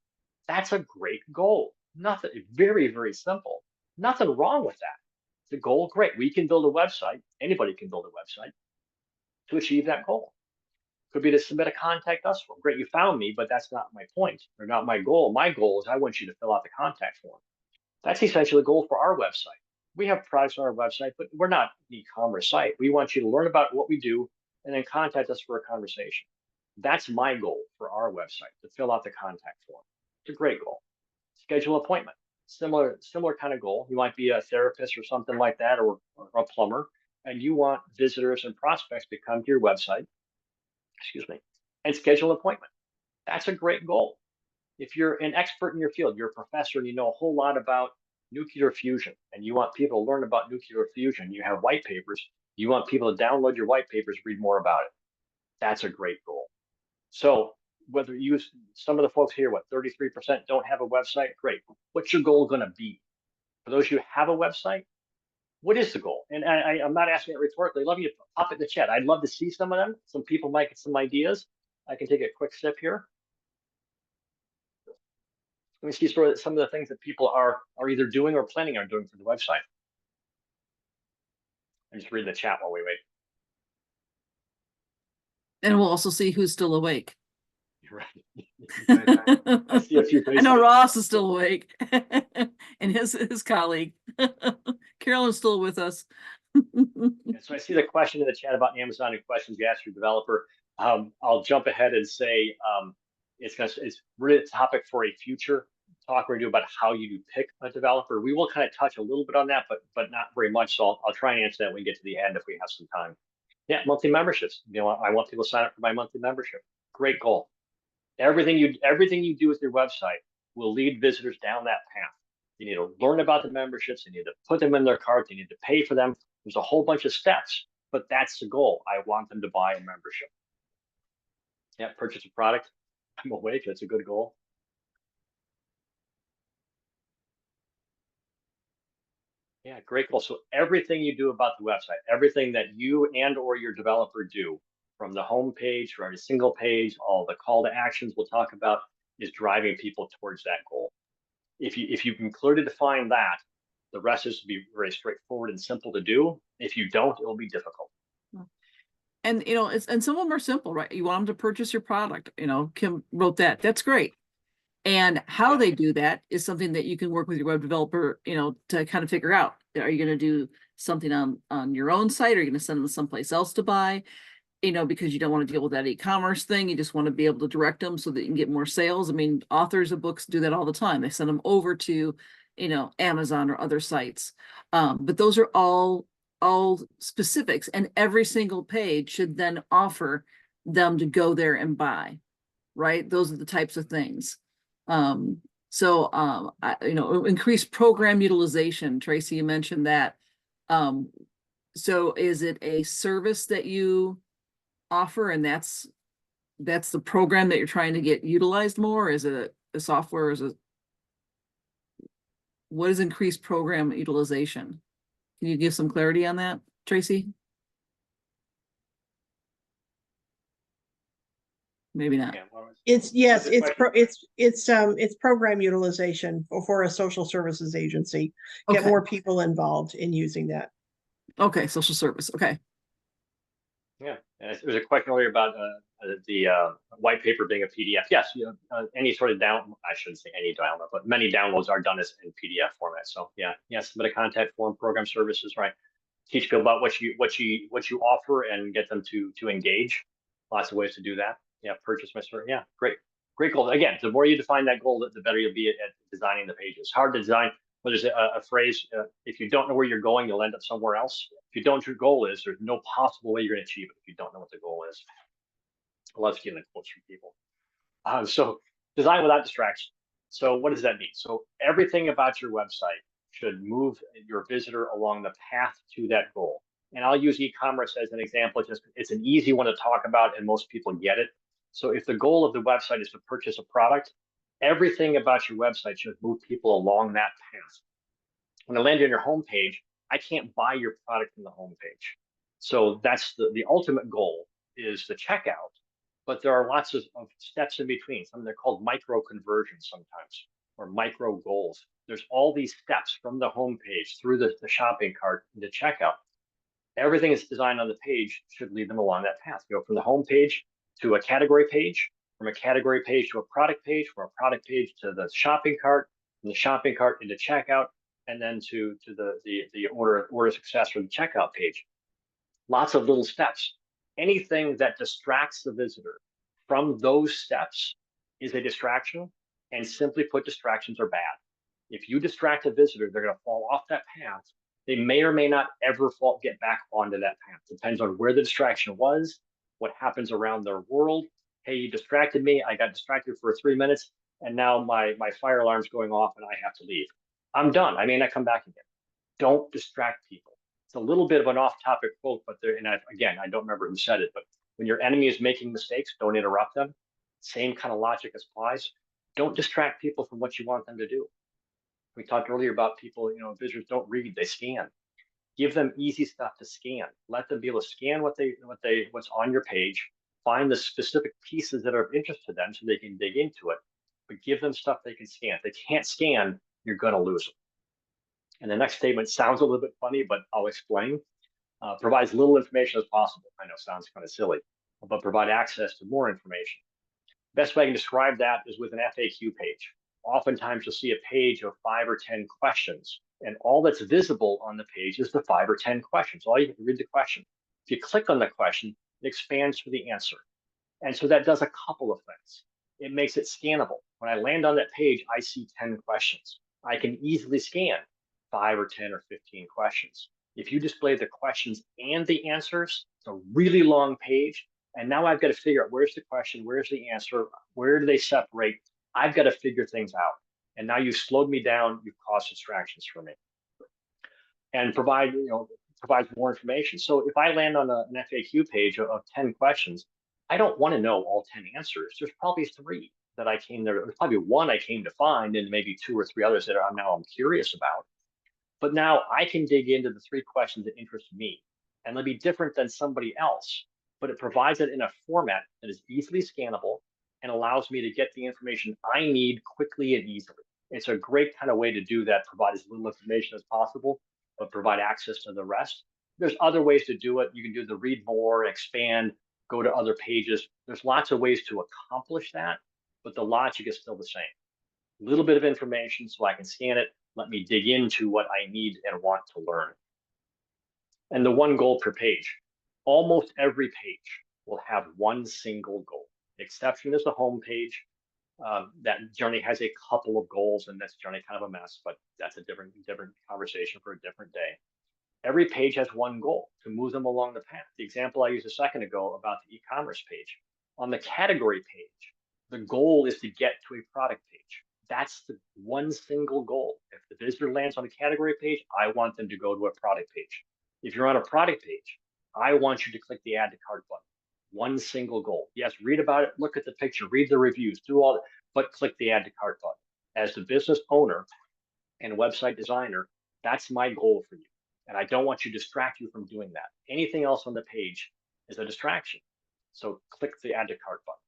that's a great goal. Nothing, very, very simple. Nothing wrong with that. The goal, great. We can build a website. Anybody can build a website to achieve that goal. Could be to submit a contact us form. Great, you found me, but that's not my point or not my goal. My goal is I want you to fill out the contact form. That's essentially the goal for our website. We have products on our website, but we're not an e-commerce site. We want you to learn about what we do and then contact us for a conversation. That's my goal for our website, to fill out the contact form. It's a great goal. Schedule an appointment. Similar kind of goal. You might be a therapist or something like that, or a plumber, and you want visitors and prospects to come to your website, and schedule an appointment. That's a great goal. If you're an expert in your field, you're a professor and you know a whole lot about nuclear fusion, and you want people to learn about nuclear fusion, you have white papers, you want people to download your white papers, read more about it. That's a great goal. So whether you use some of the folks here, 33% don't have a website, great. What's your goal going to be? For those who have a website, what is the goal? And I'm not asking it rhetorically. Love you to pop it in the chat. I'd love to see some of them. Some people might get some ideas. I can take a quick sip here. Let me see some of the things that people are either doing or planning on doing for the website. I'm just reading the chat while we wait. And we'll also see who's still awake. Right. I see a few I know faces. Ross is still awake and his colleague. Carolyn's still with us. And so I see the question in the chat about Amazon and questions you asked your developer. I'll jump ahead and say it's really a topic for a future talk we're going to do about how you do pick a developer. We will kind of touch a little bit on that, but not very much. So I'll try and answer that when we get to the end if we have some time. Yeah, monthly memberships. You know, I want people to sign up for my monthly membership. Great goal. Everything you do with your website will lead visitors down that path. You need to learn about the memberships. You need to put them in their cart. You need to pay for them. There's a whole bunch of steps, but that's the goal. I want them to buy a membership. Yeah, purchase a product. I'm awake. That's a good goal. Yeah, great goal. So everything you do about the website, everything that you and or your developer do, from the home page or a single page, all the call to actions we'll talk about, is driving people towards that goal. If you can clearly define that, the rest is to be very straightforward and simple to do. If you don't, it will be difficult. And and some of them are simple, right? You want them to purchase your product. Kim wrote that. That's great. And how they do that is something that you can work with your web developer, to kind of figure out. Are you going to do something on your own site? Are you going to send them someplace else to buy? Because you don't want to deal with that e-commerce thing. You just want to be able to direct them so that you can get more sales. I mean, authors of books do that all the time. They send them over to, Amazon or other sites. But those are all specifics, and every single page should then offer them to go there and buy, right? Those are the types of things. Increase program utilization. Tracy, you mentioned that. So is it a service that you offer and that's the program that you're trying to get utilized more? Is it a software? What is increased program utilization? Can you give some clarity on that, Tracy? Maybe not. It's program utilization for a social services agency. Get more people involved in using that. Okay, social service. Okay. Yeah, and there's a question earlier about the white paper being a PDF. Yes, any sort of I shouldn't say any download, but many downloads are done as in PDF format. So yeah, submit a contact form, program services, right? Teach people about what you offer and get them to engage. Lots of ways to do that. Yeah, purchase my service. Yeah, great goal. Again, the more you define that goal, the better you'll be at designing the pages. Hard to design. Well, there's a phrase, if you don't know where you're going, you'll end up somewhere else. If you don't know what your goal is, there's no possible way you're going to achieve it if you don't know what the goal is. I love getting the quotes from people. So design without distraction. So what does that mean? So everything about your website should move your visitor along the path to that goal. And I'll use e-commerce as an example. It's an easy one to talk about and most people get it. So if the goal of the website is to purchase a product, everything about your website should move people along that path. When I land on your homepage, I can't buy your product from the homepage. So that's the ultimate goal is the checkout. But there are lots of steps in between. Some they're called micro conversions sometimes, or micro goals. There's all these steps from the homepage through the shopping cart to checkout. Everything is designed on the page should lead them along that path. Go from the homepage to a category page, from a category page to a product page, from a product page to the shopping cart, from the shopping cart into checkout, and then to the order success or the checkout page. Lots of little steps. Anything that distracts the visitor from those steps is a distraction, and simply put, distractions are bad. If you distract a visitor, they're going to fall off that path. They may or may not ever get back onto that path. Depends on where the distraction was, what happens around their world. Hey, you distracted me. I got distracted for 3 minutes, and now my fire alarm's going off and I have to leave. I'm done. I may not come back again. Don't distract people. It's a little bit of an off-topic quote, but I don't remember who said it, but when your enemy is making mistakes, don't interrupt them. Same kind of logic applies. Don't distract people from what you want them to do. We talked earlier about people, visitors don't read, they scan. Give them easy stuff to scan. Let them be able to scan what's on your page, find the specific pieces that are of interest to them so they can dig into it, but give them stuff they can scan. If they can't scan, you're going to lose them. And the next statement sounds a little bit funny, but I'll explain. Provides little information as possible. I know, sounds kind of silly. but provide access to more information. Best way I can describe that is with an FAQ page. Oftentimes you'll see a page of 5 or 10 questions, and all that's visible on the page is the 5 or 10 questions. All you have to read the question. If you click on the question, it expands for the answer. And so that does a couple of things. It makes it scannable. When I land on that page, I see 10 questions. I can easily scan 5 or 10 or 15 questions. If you display the questions and the answers, it's a really long page. And now I've got to figure out where's the question, where's the answer, where do they separate? I've got to figure things out. And now you've slowed me down, you've caused distractions for me. And provides more information. So if I land on an FAQ page of 10 questions, I don't want to know all 10 answers. There's probably 3 that I came there. There's probably 1 I came to find, and maybe 2 or 3 others that I'm curious about. But now I can dig into the 3 questions that interest me, and they'll be different than somebody else. But it provides it in a format that is easily scannable and allows me to get the information I need quickly and easily. It's a great kind of way to do that, provide as little information as possible, but provide access to the rest. There's other ways to do it. You can do the read more, expand, go to other pages. There's lots of ways to accomplish that, but the logic is still the same. A little bit of information so I can scan it, let me dig into what I need and want to learn. And the 1 goal per page. Almost every page will have 1 single goal. The exception is the home page. That generally has a couple of goals, and that's generally kind of a mess, but that's a different conversation for a different day. Every page has 1 goal: to move them along the path. The example I used a second ago about the e-commerce page. On the category page, the goal is to get to a product page. That's the 1 single goal. If the visitor lands on a category page, I want them to go to a product page. If you're on a product page, I want you to click the add to cart button. 1 single goal. Yes, read about it, look at the picture, read the reviews, do all that, but click the add to cart button. As the business owner and website designer, that's my goal for you. And I don't want you to distract you from doing that. Anything else on the page is a distraction. So click the add to cart button.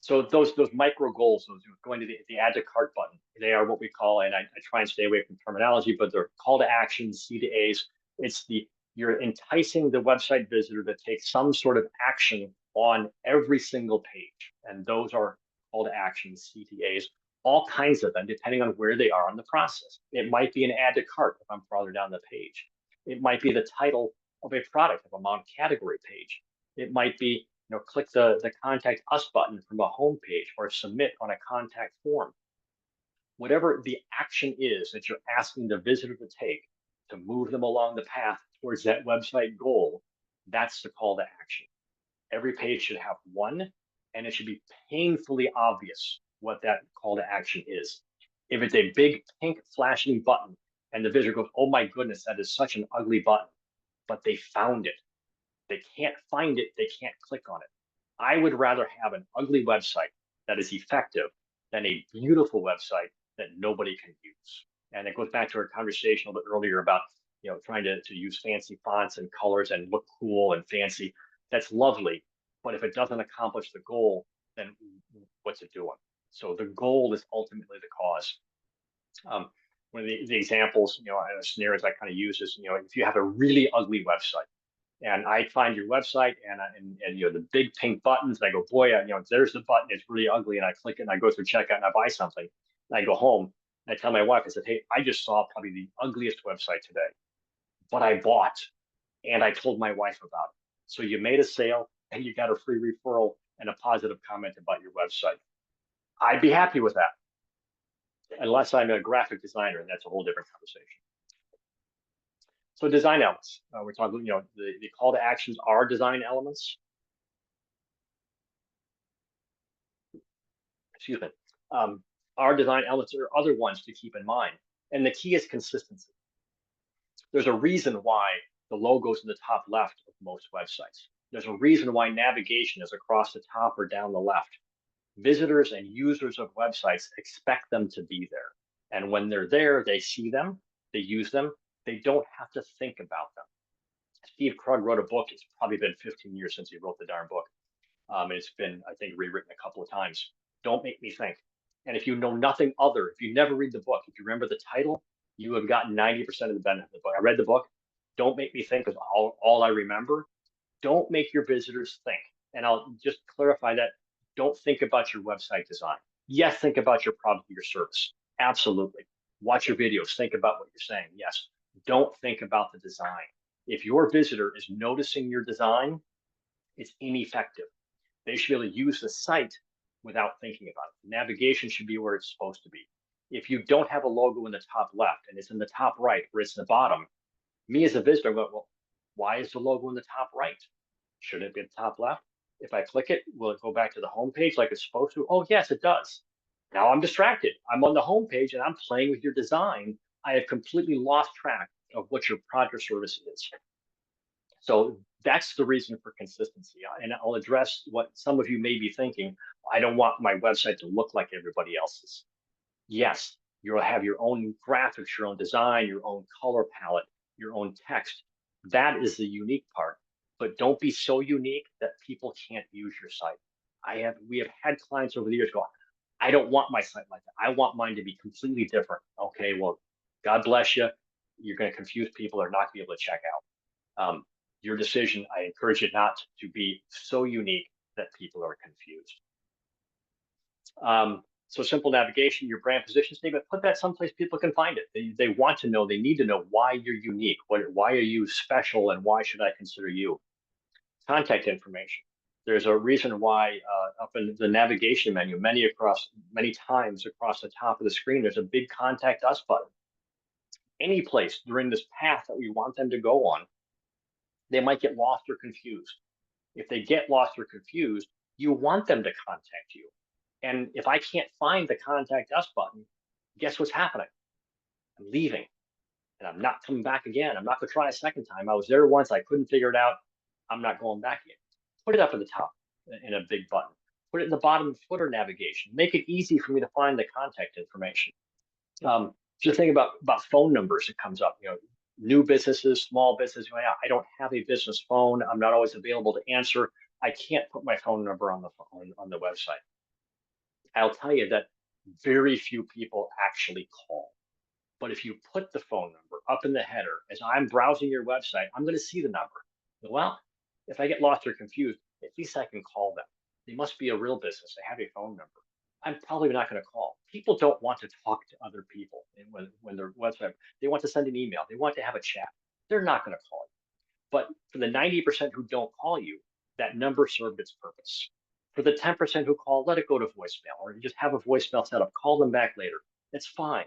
So those micro goals, those going to the add to cart button, they are what we call, and I try and stay away from terminology, but they're call to actions, C2As. It's you're enticing the website visitor to take some sort of action on every single page. And those are call to actions, CTAs, all kinds of them, depending on where they are in the process. It might be an add to cart if I'm farther down the page. It might be the title of a product if I'm on a category page. It might be, click the contact us button from a home page or submit on a contact form. Whatever the action is that you're asking the visitor to take to move them along the path towards that website goal, that's the call to action. Every page should have 1, and it should be painfully obvious what that call to action is. If it's a big pink flashing button and the visitor goes, oh my goodness, that is such an ugly button, but they found it. They can't find it, they can't click on it. I would rather have an ugly website that is effective than a beautiful website that nobody can use. And it goes back to our conversation a little bit earlier about trying to use fancy fonts and colors and look cool and fancy. That's lovely, but if it doesn't accomplish the goal, then what's it doing? So the goal is ultimately the cause. One of the examples, scenarios I kind of use is, if you have a really ugly website, and I find your website and the big pink buttons, and I go, boy, there's the button, it's really ugly, and I click it and I go through checkout and I buy something, and I go home and I tell my wife, I said, hey, I just saw probably the ugliest website today, but I bought, and I told my wife about it. So you made a sale and you got a free referral and a positive comment about your website. I'd be happy with that, unless I'm a graphic designer, and that's a whole different conversation. So design elements, we're talking, the call to actions are design elements. Excuse me. Our design elements are other ones to keep in mind. And the key is consistency. There's a reason why the logo's in the top left of most websites. There's a reason why navigation is across the top or down the left. Visitors and users of websites expect them to be there. And when they're there, they see them, they use them, they don't have to think about them. Steve Krug wrote a book. It's probably been 15 years since he wrote the darn book. It's been, I think, rewritten a couple of times. Don't make me think. And if you know nothing other, if you never read the book, if you remember the title, you have gotten 90% of the benefit of the book. I read the book. Don't make me think is all I remember. Don't make your visitors think. And I'll just clarify that. Don't think about your website design. Yes, think about your product or your service. Absolutely. Watch your videos. Think about what you're saying. Yes. Don't think about the design. If your visitor is noticing your design, it's ineffective. They should be able to use the site without thinking about it. Navigation should be where it's supposed to be. If you don't have a logo in the top left and it's in the top right or it's in the bottom, me as a visitor, I go, well, why is the logo in the top right? Shouldn't it be at the top left? If I click it, will it go back to the home page like it's supposed to? Oh, yes, it does. Now I'm distracted. I'm on the home page and I'm playing with your design. I have completely lost track of what your product or service is. So that's the reason for consistency. And I'll address what some of you may be thinking. I don't want my website to look like everybody else's. Yes, you'll have your own graphics, your own design, your own color palette, your own text. That is the unique part. But don't be so unique that people can't use your site. We have had clients over the years go, I don't want my site like that. I want mine to be completely different. Okay, well, God bless you. You're going to confuse people. They're not going to be able to check out. Your decision, I encourage you not to be so unique that people are confused. So simple navigation, your brand position statement, put that someplace people can find it. They want to know, they need to know why you're unique, why are you special, and why should I consider you? Contact information. There's a reason why up in the navigation menu, many times across the top of the screen, there's a big contact us button. Any place during this path that we want them to go on, they might get lost or confused. If they get lost or confused, you want them to contact you. And if I can't find the contact us button, guess what's happening? I'm leaving and I'm not coming back again. I'm not going to try a second time. I was there once. I couldn't figure it out. I'm not going back again. Put it up at the top in a big button. Put it in the bottom footer navigation. Make it easy for me to find the contact information. Just think about phone numbers. It comes up, new businesses, small businesses. I don't have a business phone. I'm not always available to answer. I can't put my phone number on the website. I'll tell you that very few people actually call. But if you put the phone number up in the header, as I'm browsing your website, I'm going to see the number. Well, if I get lost or confused, at least I can call them. They must be a real business. They have a phone number. I'm probably not going to call. People don't want to talk to other people when they're website. They want to send an email. They want to have a chat. They're not going to call you. But for the 90% who don't call you, that number served its purpose. For the 10% who call, let it go to voicemail, or you just have a voicemail set up. Call them back later. It's fine.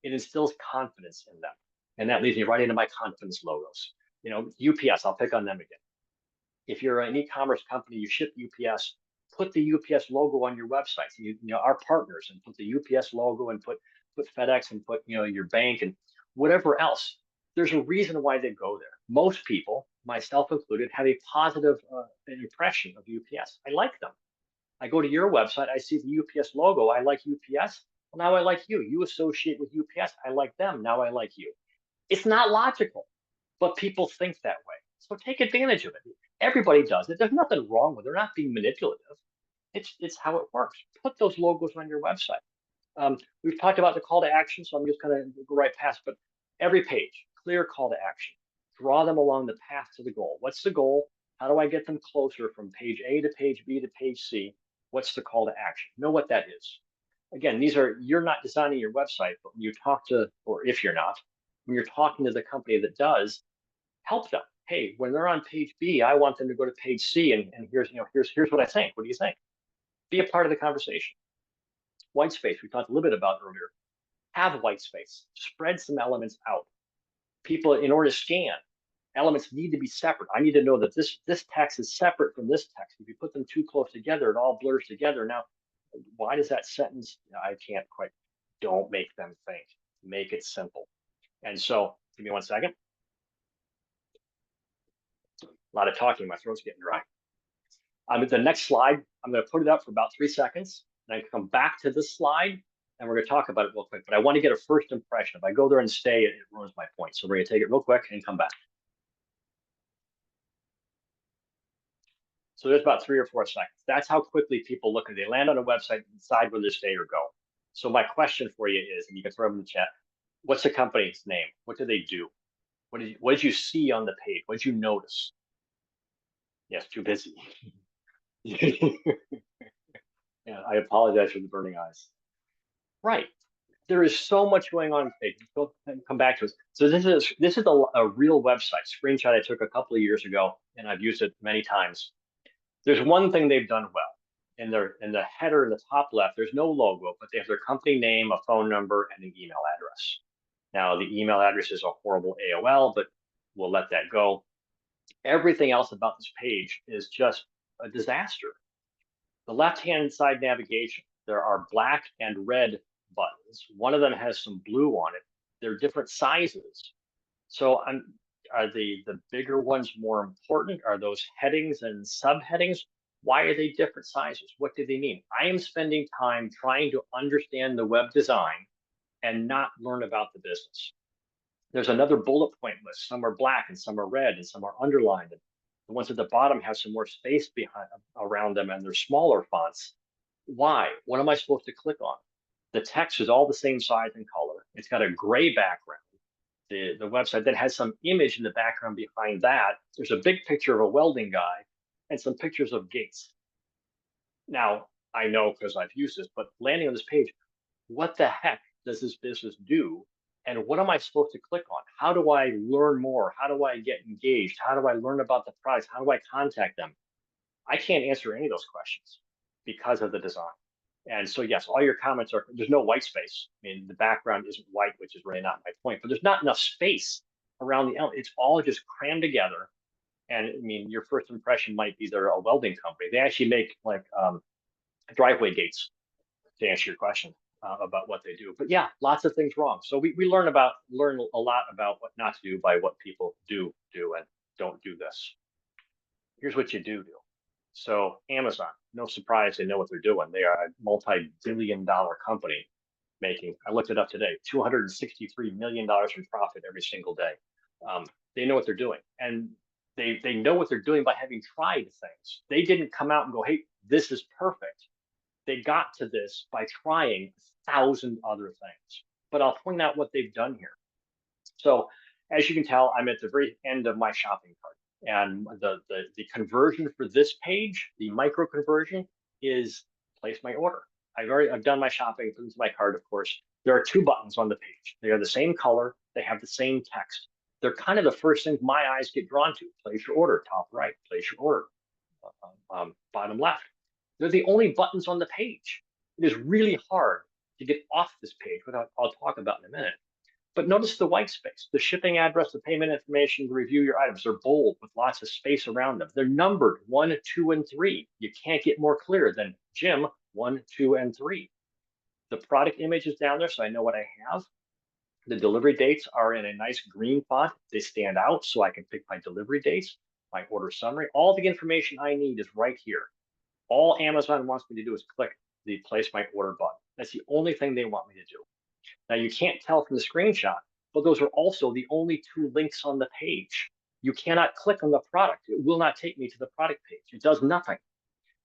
It instills confidence in them. And that leads me right into my confidence logos. UPS, I'll pick on them again. If you're an e-commerce company, you ship UPS, put the UPS logo on your website. So our partners, and put the UPS logo, and put FedEx, and put your bank and whatever else. There's a reason why they go there. Most people, myself included, have a positive impression of UPS. I like them. I go to your website, I see the UPS logo, I like UPS. Well, now I like you. You associate with UPS, I like them. Now I like you. It's not logical, but people think that way. So take advantage of it. Everybody does it. There's nothing wrong with it. They're not being manipulative. It's how it works. Put those logos on your website. We've talked about the call to action, so I'm just going to go right past, but every page, clear call to action. Draw them along the path to the goal. What's the goal? How do I get them closer from page A to page B to page C? What's the call to action? Know what that is. Again, you're not designing your website, but when you talk to, or if you're not, when you're talking to the company that does, help them. Hey, when they're on page B, I want them to go to page C, and here's what I think. What do you think? Be a part of the conversation. White space, we talked a little bit about earlier. Have white space. Spread some elements out. People, in order to scan, elements need to be separate. I need to know that this text is separate from this text. If you put them too close together, it all blurs together. Now, why does that sentence? I can't quite. Don't make them think. Make it simple. And so, give me 1 second. A lot of talking. My throat's getting dry. The next slide, I'm going to put it up for about 3 seconds. And I can come back to this slide, and we're going to talk about it real quick. But I want to get a first impression. If I go there and stay, it ruins my point. So we're going to take it real quick and come back. So there's about 3 or 4 seconds. That's how quickly people look at it. They land on a website and decide whether to stay or go. So my question for you is, and you can throw them in the chat, what's the company's name? What do they do? What did you see on the page? What did you notice? Yes, too busy. Yeah, I apologize for the burning eyes. Right. There is so much going on today. Come back to us. So this is a real website screenshot I took a couple of years ago, and I've used it many times. There's one thing they've done well. In the header in the top left, there's no logo, but they have their company name, a phone number, and an email address. Now, the email address is a horrible AOL, but we'll let that go. Everything else about this page is just a disaster. The left-hand side navigation, there are black and red buttons. One of them has some blue on it. They're different sizes. So are the bigger ones more important? Are those headings and subheadings? Why are they different sizes? What do they mean? I am spending time trying to understand the web design and not learn about the business. There's another bullet point list. Some are black and some are red and some are underlined. And the ones at the bottom have some more space behind around them and they're smaller fonts. Why? What am I supposed to click on? The text is all the same size and color. It's got a gray background. The website then has some image in the background behind that. There's a big picture of a welding guy and some pictures of gates. Now, I know because I've used this, but landing on this page, what the heck does this business do? And what am I supposed to click on? How do I learn more? How do I get engaged? How do I learn about the products? How do I contact them? I can't answer any of those questions because of the design. And so, yes, all your comments are, there's no white space. I mean, the background isn't white, which is really not my point, but there's not enough space around the element. It's all just crammed together. And I mean, your first impression might be they're a welding company. They actually make like driveway gates, to answer your question about what they do. But yeah, lots of things wrong. So we learn a lot about what not to do by what people do and don't do this. Here's what you do. So Amazon, no surprise, they know what they're doing. They are a multi-billion-dollar company making, I looked it up today, $263 million in profit every single day. They know what they're doing. And they know what they're doing by having tried things. They didn't come out and go, hey, this is perfect. They got to this by trying 1,000 other things. But I'll point out what they've done here. So as you can tell, I'm at the very end of my shopping cart. And the conversion for this page, the micro conversion, is place my order. I've done my shopping, put into my cart, of course. There are 2 buttons on the page. They are the same color. They have the same text. They're kind of the first things my eyes get drawn to. Place your order, top right. Place your order, bottom left. They're the only buttons on the page. It is really hard to get off this page, which I'll talk about in a minute. But notice the white space, the shipping address, the payment information, to review your items. They're bold with lots of space around them. They're numbered 1, 2, and 3. You can't get more clear than Jim 1, 2, and 3. The product image is down there, so I know what I have. The delivery dates are in a nice green font. They stand out, so I can pick my delivery dates, my order summary. All the information I need is right here. All Amazon wants me to do is click the place my order button. That's the only thing they want me to do. Now you can't tell from the screenshot, but those are also the only 2 links on the page. You cannot click on the product. It will not take me to the product page. It does nothing.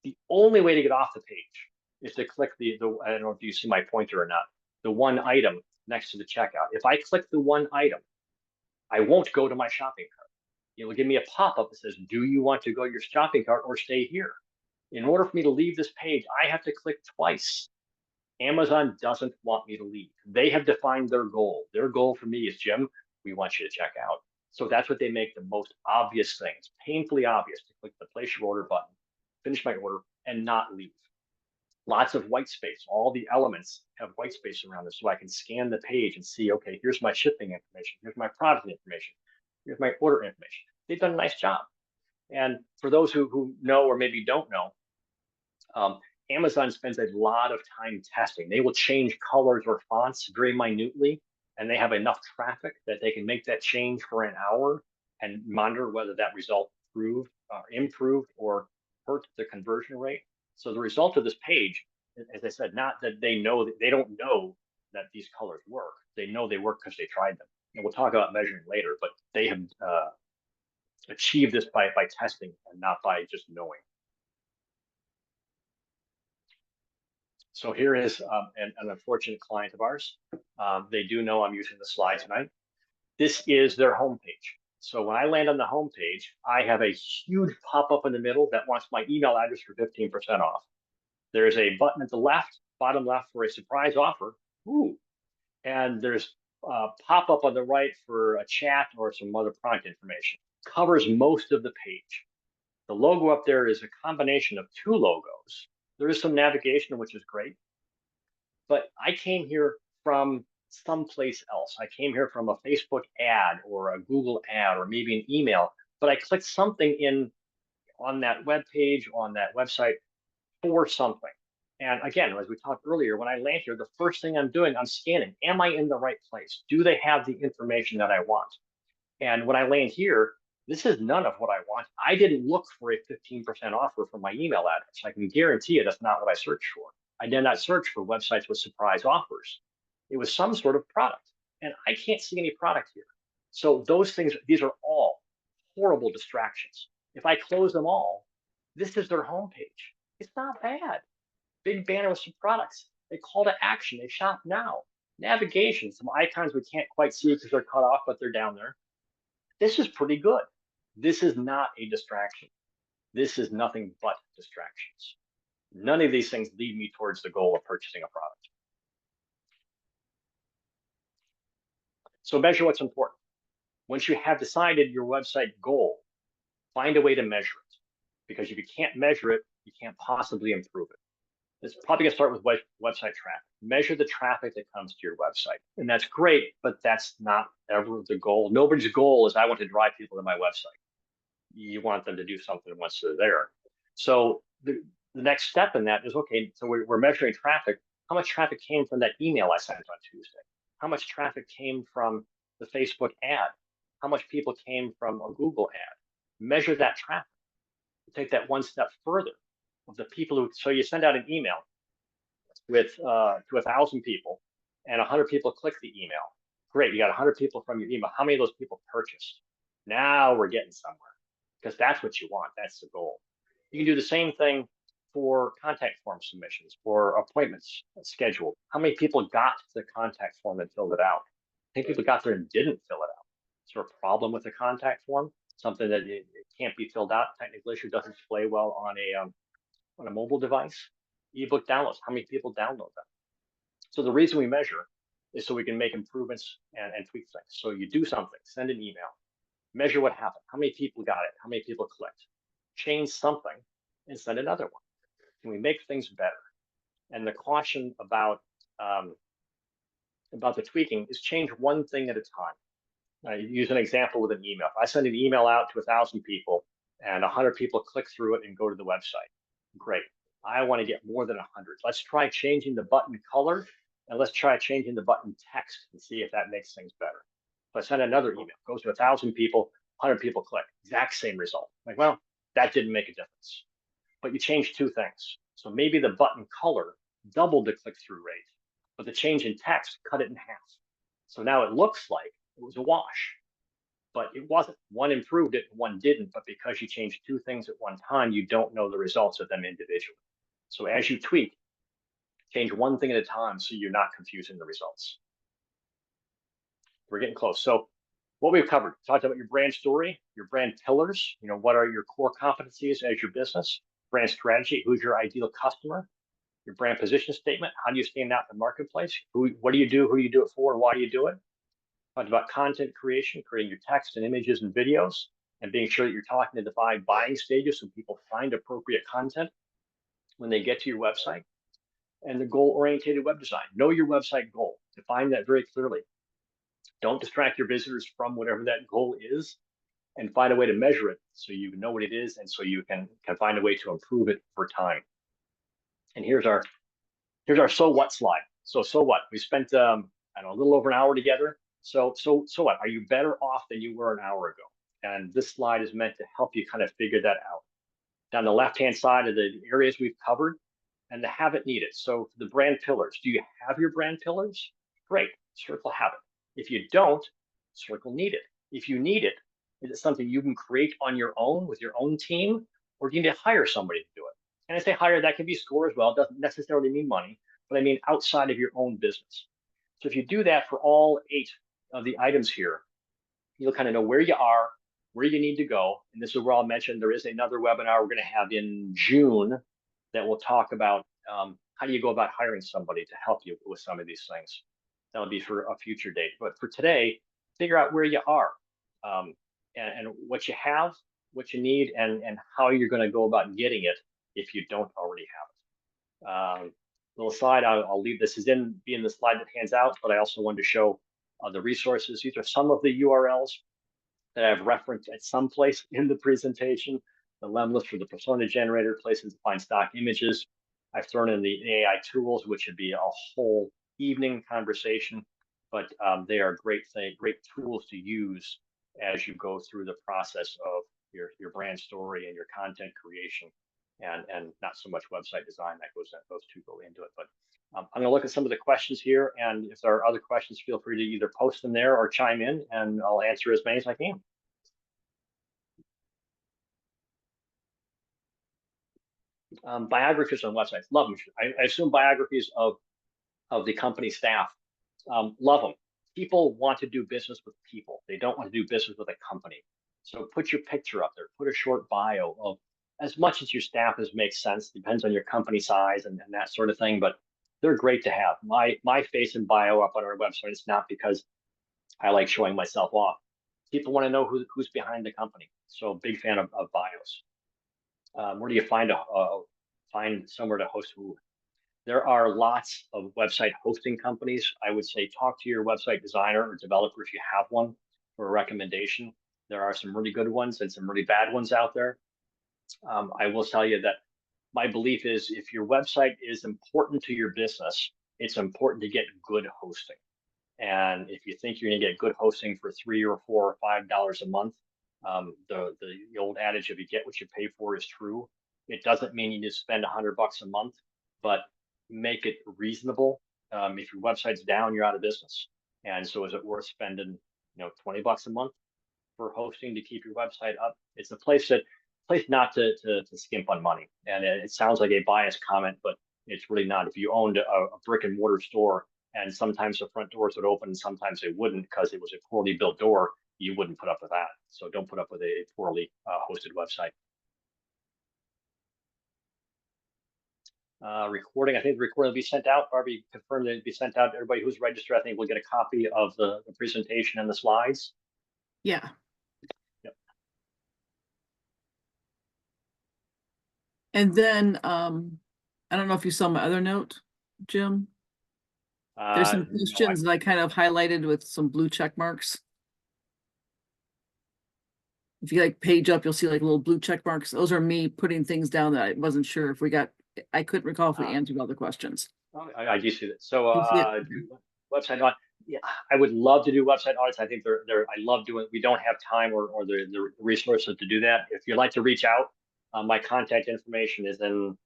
The only way to get off the page is to click I don't know if you see my pointer or not, the one item next to the checkout. If I click the one item, I won't go to my shopping cart. It will give me a pop-up that says, do you want to go to your shopping cart or stay here? In order for me to leave this page, I have to click twice. Amazon doesn't want me to leave. They have defined their goal. Their goal for me is, Jim, we want you to check out. So that's what they make the most obvious things, painfully obvious, to click the place your order button, finish my order, and not leave. Lots of white space. All the elements have white space around them, so I can scan the page and see, okay, here's my shipping information, here's my product information, here's my order information. They've done a nice job. And for those who know or maybe don't know, Amazon spends a lot of time testing. They will change colors or fonts very minutely, and they have enough traffic that they can make that change for an hour and monitor whether that result improved or hurt the conversion rate. So the result of this page, as I said, not that they don't know that these colors work. They know they work because they tried them. And we'll talk about measuring later, but they have achieved this by testing and not by just knowing. So here is an unfortunate client of ours. They do know I'm using the slide tonight. This is their homepage. So when I land on the home page, I have a huge pop-up in the middle that wants my email address for 15% off. There's a button at the left, bottom left, for a surprise offer. Ooh. And there's a pop-up on the right for a chat or some other product information. Covers most of the page. The logo up there is a combination of two logos. There is some navigation, which is great. But I came here from someplace else. I came here from a Facebook ad or a Google ad or maybe an email, but I clicked something in on that web page, on that website for something. And again, as we talked earlier, when I land here, the first thing I'm doing, I'm scanning. Am I in the right place? Do they have the information that I want? And when I land here, this is none of what I want. I didn't look for a 15% offer from my email address. I can guarantee you that's not what I searched for. I did not search for websites with surprise offers. It was some sort of product, and I can't see any product here. So those things, these are all horrible distractions. If I close them all, this is their homepage. It's not bad. Big banner with some products. They call to action. They shop now. Navigation, some icons we can't quite see because they're cut off, but they're down there. This is pretty good. This is not a distraction. This is nothing but distractions. None of these things lead me towards the goal of purchasing a product. So measure what's important. Once you have decided your website goal, find a way to measure it. Because if you can't measure it, you can't possibly improve it. It's probably going to start with website traffic. Measure the traffic that comes to your website. And that's great, but that's not ever the goal. Nobody's goal is I want to drive people to my website. You want them to do something once they're there. So the next step in that is, okay, so we're measuring traffic. How much traffic came from that email I sent on Tuesday? How much traffic came from the Facebook ad? How much people came from a Google ad? Measure that traffic. Take that one step further. Of the people who, so you send out an email with to 1,000 people, and 100 people click the email. Great, you got 100 people from your email. How many of those people purchased? Now we're getting somewhere, because that's what you want. That's the goal. You can do the same thing for contact form submissions, for appointments scheduled. How many people got to the contact form and filled it out? How many people got there and didn't fill it out? Is there a problem with the contact form? Something that it can't be filled out, technical issue, doesn't display well on a mobile device? Ebook downloads, how many people download them? So the reason we measure is so we can make improvements and tweak things. So you do something, send an email, measure what happened, how many people got it, how many people clicked, change something, and send another one. Can we make things better? And the caution about the tweaking is change one thing at a time. Use an example with an email. If I send an email out to 1,000 people and 100 people click through it and go to the website, great. I want to get more than 100. Let's try changing the button color, and let's try changing the button text and see if that makes things better. If I send another email, goes to 1,000 people, 100 people click, exact same result. Like, well, that didn't make a difference. But you changed two things. So maybe the button color doubled the click-through rate, but the change in text cut it in half. So now it looks like it was a wash, but it wasn't. One improved it, one didn't, but because you changed two things at one time, you don't know the results of them individually. So as you tweak, change one thing at a time so you're not confusing the results. We're getting close. So what we've covered, talked about your brand story, your brand pillars, what are your core competencies as your business, brand strategy, who's your ideal customer, your brand position statement, how do you stand out in the marketplace, what do you do, who do you do it for, and why do you do it? Talked about content creation, creating your text and images and videos, and being sure that you're talking to the 5 buying stages so people find appropriate content when they get to your website. And the goal-oriented web design. Know your website goal. Define that very clearly. Don't distract your visitors from whatever that goal is, and find a way to measure it so you know what it is and so you can find a way to improve it over time. And here's our so what slide. So what? We spent I don't know, a little over an hour together. So what? Are you better off than you were an hour ago? And this slide is meant to help you kind of figure that out. Down the left-hand side of the areas we've covered, and the have it, need it. So the brand pillars, do you have your brand pillars? Great, circle have it. If you don't, circle need it. If you need it, is it something you can create on your own with your own team, or do you need to hire somebody to do it? And I say hire, that can be score as well. It doesn't necessarily mean money, but I mean outside of your own business. So if you do that for all 8 of the items here, you'll kind of know where you are, where you need to go. And this is where I'll mention there is another webinar we're going to have in June that will talk about how do you go about hiring somebody to help you with some of these things. That'll be for a future date. But for today, figure out where you are and what you have, what you need, and how you're going to go about getting it if you don't already have it. Little slide, I'll leave this be in the slide that hands out, but I also wanted to show the resources. These are some of the URLs that I've referenced at some place in the presentation. The Lemlist for the persona generator, places to find stock images. I've thrown in the AI tools, which would be a whole evening conversation, but they are great tools to use as you go through the process of your brand story and your content creation, and not so much website design those two go into it. But I'm going to look at some of the questions here, and if there are other questions, feel free to either post them there or chime in, and I'll answer as many as I can. Biographies on websites, love them. I assume biographies of the company staff, love them. People want to do business with people. They don't want to do business with a company. So put your picture up there, put a short bio of as much as your staff as makes sense, depends on your company size and that sort of thing, but they're great to have. My face and bio up on our website is not because I like showing myself off. People want to know who's behind the company. So big fan of bios. Where do you find somewhere to host who? There are lots of website hosting companies. I would say talk to your website designer or developer if you have one for a recommendation. There are some really good ones and some really bad ones out there. I will tell you that my belief is if your website is important to your business, it's important to get good hosting. And if you think you're going to get good hosting for $3 or $4 or $5 a month, the old adage of you get what you pay for is true. It doesn't mean you need to spend $100 a month, but make it reasonable. If your website's down, you're out of business. And so is it worth spending, $20 a month for hosting to keep your website up? It's a place not to skimp on money. And it sounds like a biased comment, but it's really not. If you owned a brick and mortar store and sometimes the front doors would open and sometimes they wouldn't because it was a poorly built door, you wouldn't put up with that. So don't put up with a poorly hosted website. Recording, I think the recording will be sent out. Barbie confirmed that it'll be sent out to everybody who's registered. I think we'll get a copy of the presentation and the slides. Yeah. Yep. And then, I don't know if you saw my other note, Jim. There's some questions that I kind of highlighted with some blue check marks. If you page up, you'll see little blue check marks. Those are me putting things down that I wasn't sure if I couldn't recall if we answered all the questions. I do see that. So website audit. Yeah, I would love to do website audits. I think I love doing. We don't have time or the resources to do that. If you'd like to reach out, my contact information is in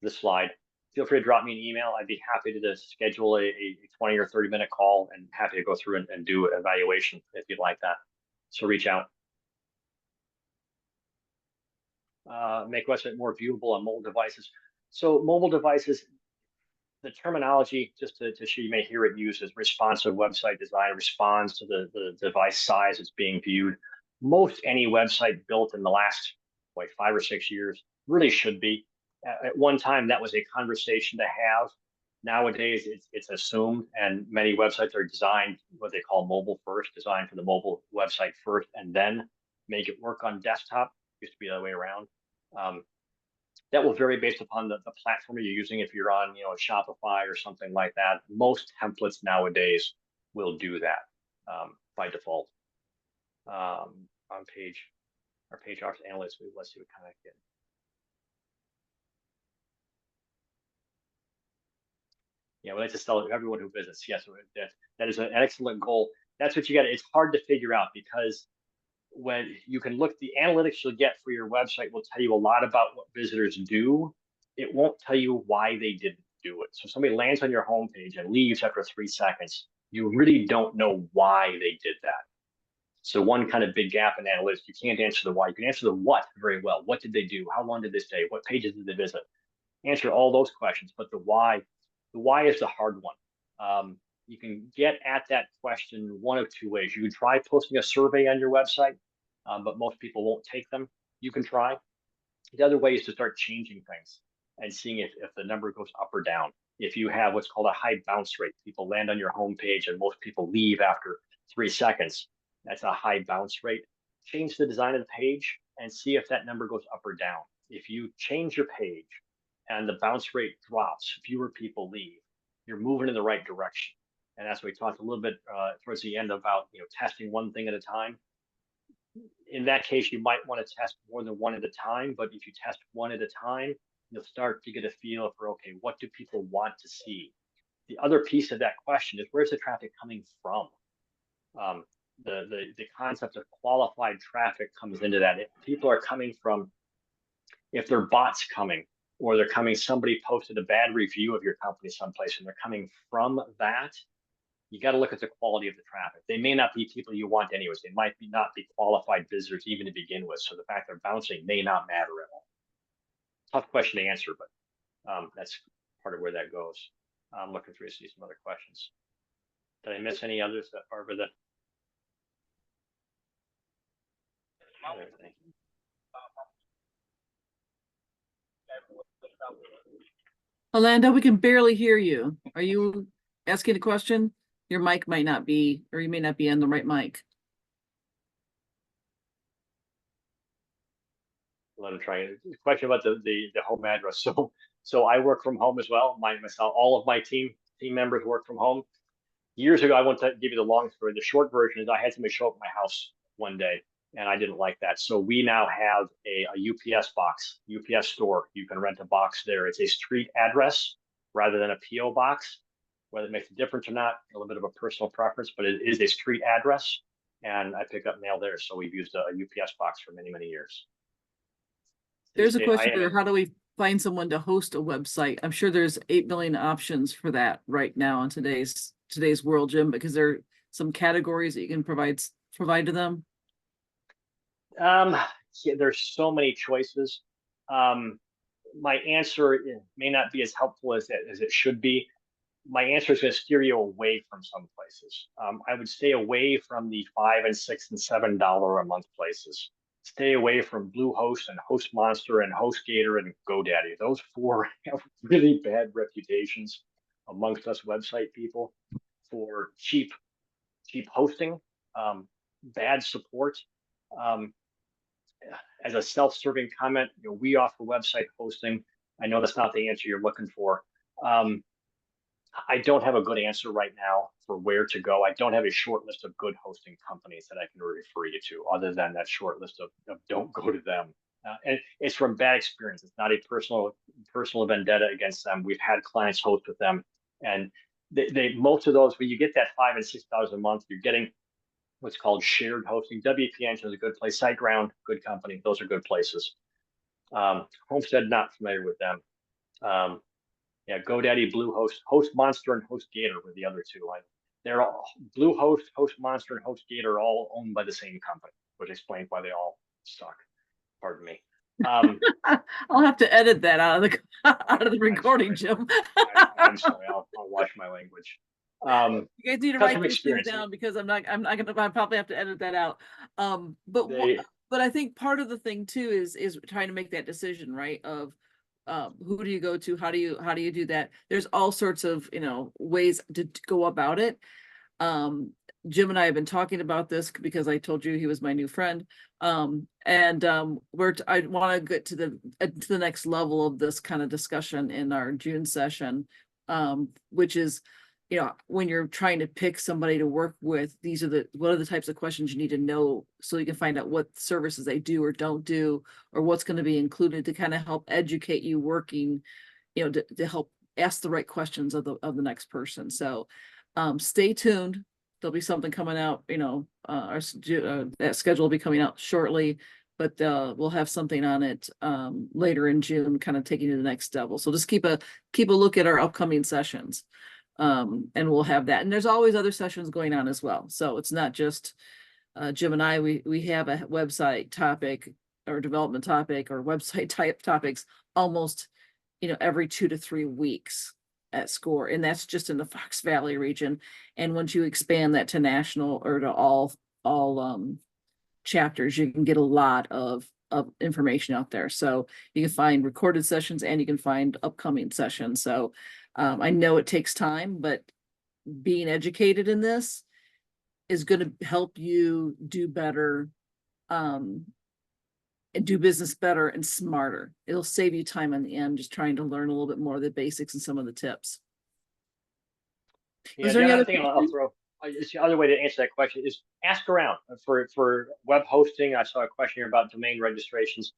the slide. Feel free to drop me an email. I'd be happy to schedule a 20 or 30-minute call and happy to go through and do an evaluation if you'd like that. So reach out. Make website more viewable on mobile devices. So mobile devices, the terminology, just to show you may hear it used as responsive website design, responds to the device size it's being viewed. Most any website built in the last 5 or 6 years really should be. At one time, that was a conversation to have. Nowadays, it's assumed, and many websites are designed what they call mobile first, designed for the mobile website first, and then make it work on desktop. It used to be the other way around. That will vary based upon the platform you're using. If you're on, Shopify or something like that, most templates nowadays will do that by default. On our page offers analytics. Let's see what kind of get. Yeah, we like to sell everyone who visits. Yes, that is an excellent goal. That's what you got. It's hard to figure out because when you can look, the analytics you'll get for your website will tell you a lot about what visitors do. It won't tell you why they didn't do it. So if somebody lands on your homepage and leaves after 3 seconds, you really don't know why they did that. So one kind of big gap in analytics, you can't answer the why. You can answer the what very well. What did they do? How long did they stay? What pages did they visit? Answer all those questions, but the why is the hard one. you can get at that question one of two ways. You can try posting a survey on your website, but most people won't take them. You can try. The other way is to start changing things and seeing if the number goes up or down. If you have what's called a high bounce rate, people land on your homepage and most people leave after 3 seconds. That's a high bounce rate. Change the design of the page and see if that number goes up or down. If you change your page and the bounce rate drops, fewer people leave, you're moving in the right direction. And as we talked a little bit towards the end about testing one thing at a time. In that case, you might want to test more than one at a time, but if you test one at a time, you'll start to get a feel for, okay, what do people want to see? The other piece of that question is, where's the traffic coming from? The concept of qualified traffic comes into that. If people are coming from, if they're bots coming, or they're coming, somebody posted a bad review of your company someplace and they're coming from that, you got to look at the quality of the traffic. They may not be people you want anyways. They might not be qualified visitors even to begin with. So the fact they're bouncing may not matter at all. Tough question to answer, but that's part of where that goes. I'm looking through to see some other questions. Did I miss any others, Barbara? Orlando, we can barely hear you. Are you asking a question? Your mic might not be, or you may not be on the right mic. Let him try. Question about the home address. So I work from home as well. Myself, all of my team members work from home. Years ago, I want to give you the long story. The short version is I had somebody show up at my house one day, and I didn't like that. So we now have a UPS box, UPS store. You can rent a box there. It's a street address rather than a PO box. Whether it makes a difference or not, a little bit of a personal preference, but it is a street address, and I pick up mail there. So we've used a UPS box for many, many years. There's a question for how do we find someone to host a website? I'm sure there's 8 million options for that right now in today's world, Jim, because there are some categories that you can provide to them. Yeah, there's so many choices. My answer may not be as helpful as it should be. My answer is going to steer you away from some places. I would stay away from the $5 and $6 and $7 a month places. Stay away from Bluehost and HostMonster and HostGator and GoDaddy. Those 4 have really bad reputations amongst us website people for cheap hosting, bad support. As a self-serving comment, we offer website hosting. I know that's not the answer you're looking for. I don't have a good answer right now for where to go. I don't have a short list of good hosting companies that I can refer you to, other than that short list of don't go to them. And it's from bad experience. It's not a personal vendetta against them. We've had clients host with them, and they most of those, when you get that $5 and $6 a month, you're getting what's called shared hosting. WP Engine is a good place. SiteGround, good company. Those are good places. Homestead, not familiar with them. Yeah, GoDaddy, Bluehost, HostMonster, and HostGator were the other two. They're all Bluehost, HostMonster, and HostGator are all owned by the same company, which explains why they all suck. Pardon me. I'll have to edit that out of the recording, Jim. I'm sorry. I'll watch my language. You guys need to write these things down because I'll probably have to edit that out. But I think part of the thing too is trying to make that decision, right? Of who do you go to? How do you do that? There's all sorts of ways to go about it. Jim and I have been talking about this because I told you he was my new friend. I want to get to the next level of this kind of discussion in our June session, which is, when you're trying to pick somebody to work with, what are the types of questions you need to know so you can find out what services they do or don't do, or what's going to be included to kind of help educate you working, to help ask the right questions of the next person. So stay tuned. There'll be something coming out, that schedule will be coming out shortly, but we'll have something on it later in June, kind of taking to the next level. So just keep a look at our upcoming sessions. And we'll have that. And there's always other sessions going on as well. So it's not just Jim and I, we have a website topic or development topic or website type topics almost, every 2 to 3 weeks. at SCORE, and that's just in the Fox Valley region. And once you expand that to national or to all chapters, you can get a lot of information out there. So you can find recorded sessions and you can find upcoming sessions. So I know it takes time, but being educated in this is going to help you do better, and do business better and smarter. It'll save you time in the end, just trying to learn a little bit more of the basics and some of the tips. Yeah, Is there the any other other thing I'll questions? throw, it's the other way to answer that question is ask around for web hosting. I saw a question here about domain registrations.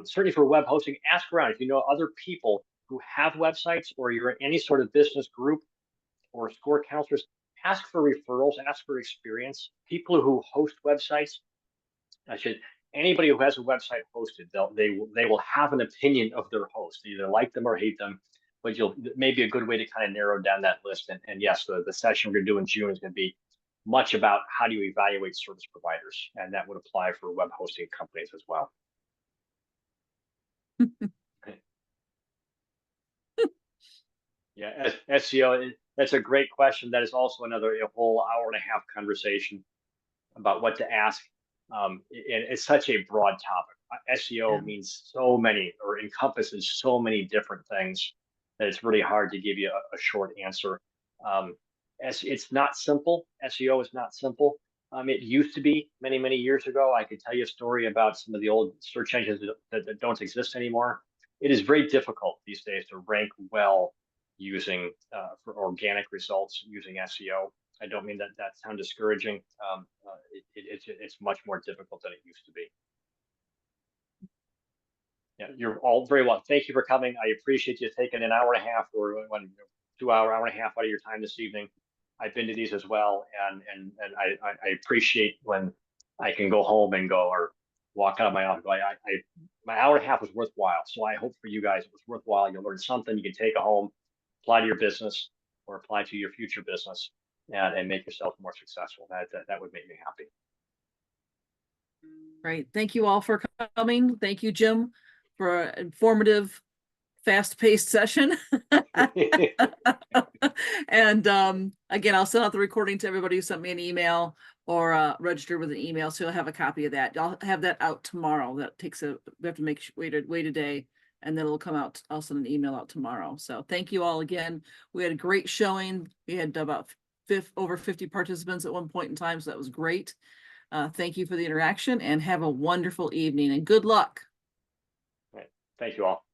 Certainly for web hosting, ask around. If you know other people who have websites or you're in any sort of business group or SCORE counselors, ask for referrals, ask for experience. People who host websites, anybody who has a website hosted, they will have an opinion of their host. They either like them or hate them, but maybe a good way to kind of narrow down that list. And yes, the session we're going to do in June is going to be much about how do you evaluate service providers, and that would apply for web hosting companies as well. Yeah, SEO, that's a great question. That is also another whole hour-and-a-half conversation about what to ask. And it's such a broad topic. SEO means so many, or encompasses so many different things, that it's really hard to give you a short answer. It's not simple. SEO is not simple. It used to be many years ago. I could tell you a story about some of the old search engines that don't exist anymore. It is very difficult these days to rank well using for organic results using SEO. I don't mean that sound discouraging. It's much more difficult than it used to be. Yeah, you're all very well. Thank you for coming. I appreciate you taking an hour and a half or 2 hour and a half out of your time this evening. I've been to these as well, and I appreciate when I can go home and go or walk out of my office. My hour and a half was worthwhile. So I hope for you guys it was worthwhile. You'll learn something you can take it home, apply to your business, or apply to your future business, and make yourself more successful. That would make me happy. Right. Thank you all for coming. Thank you, Jim, for an informative, fast-paced session. And again, I'll send out the recording to everybody who sent me an email or registered with an email, so you'll have a copy of that. I'll have that out tomorrow. That takes we have to wait a day, and then it'll come out. I'll send an email out tomorrow. So thank you all again. We had a great showing. We had about over 50 participants at one point in time, so that was great. Thank you for the interaction, and have a wonderful evening, and good luck. Right. Thank you all.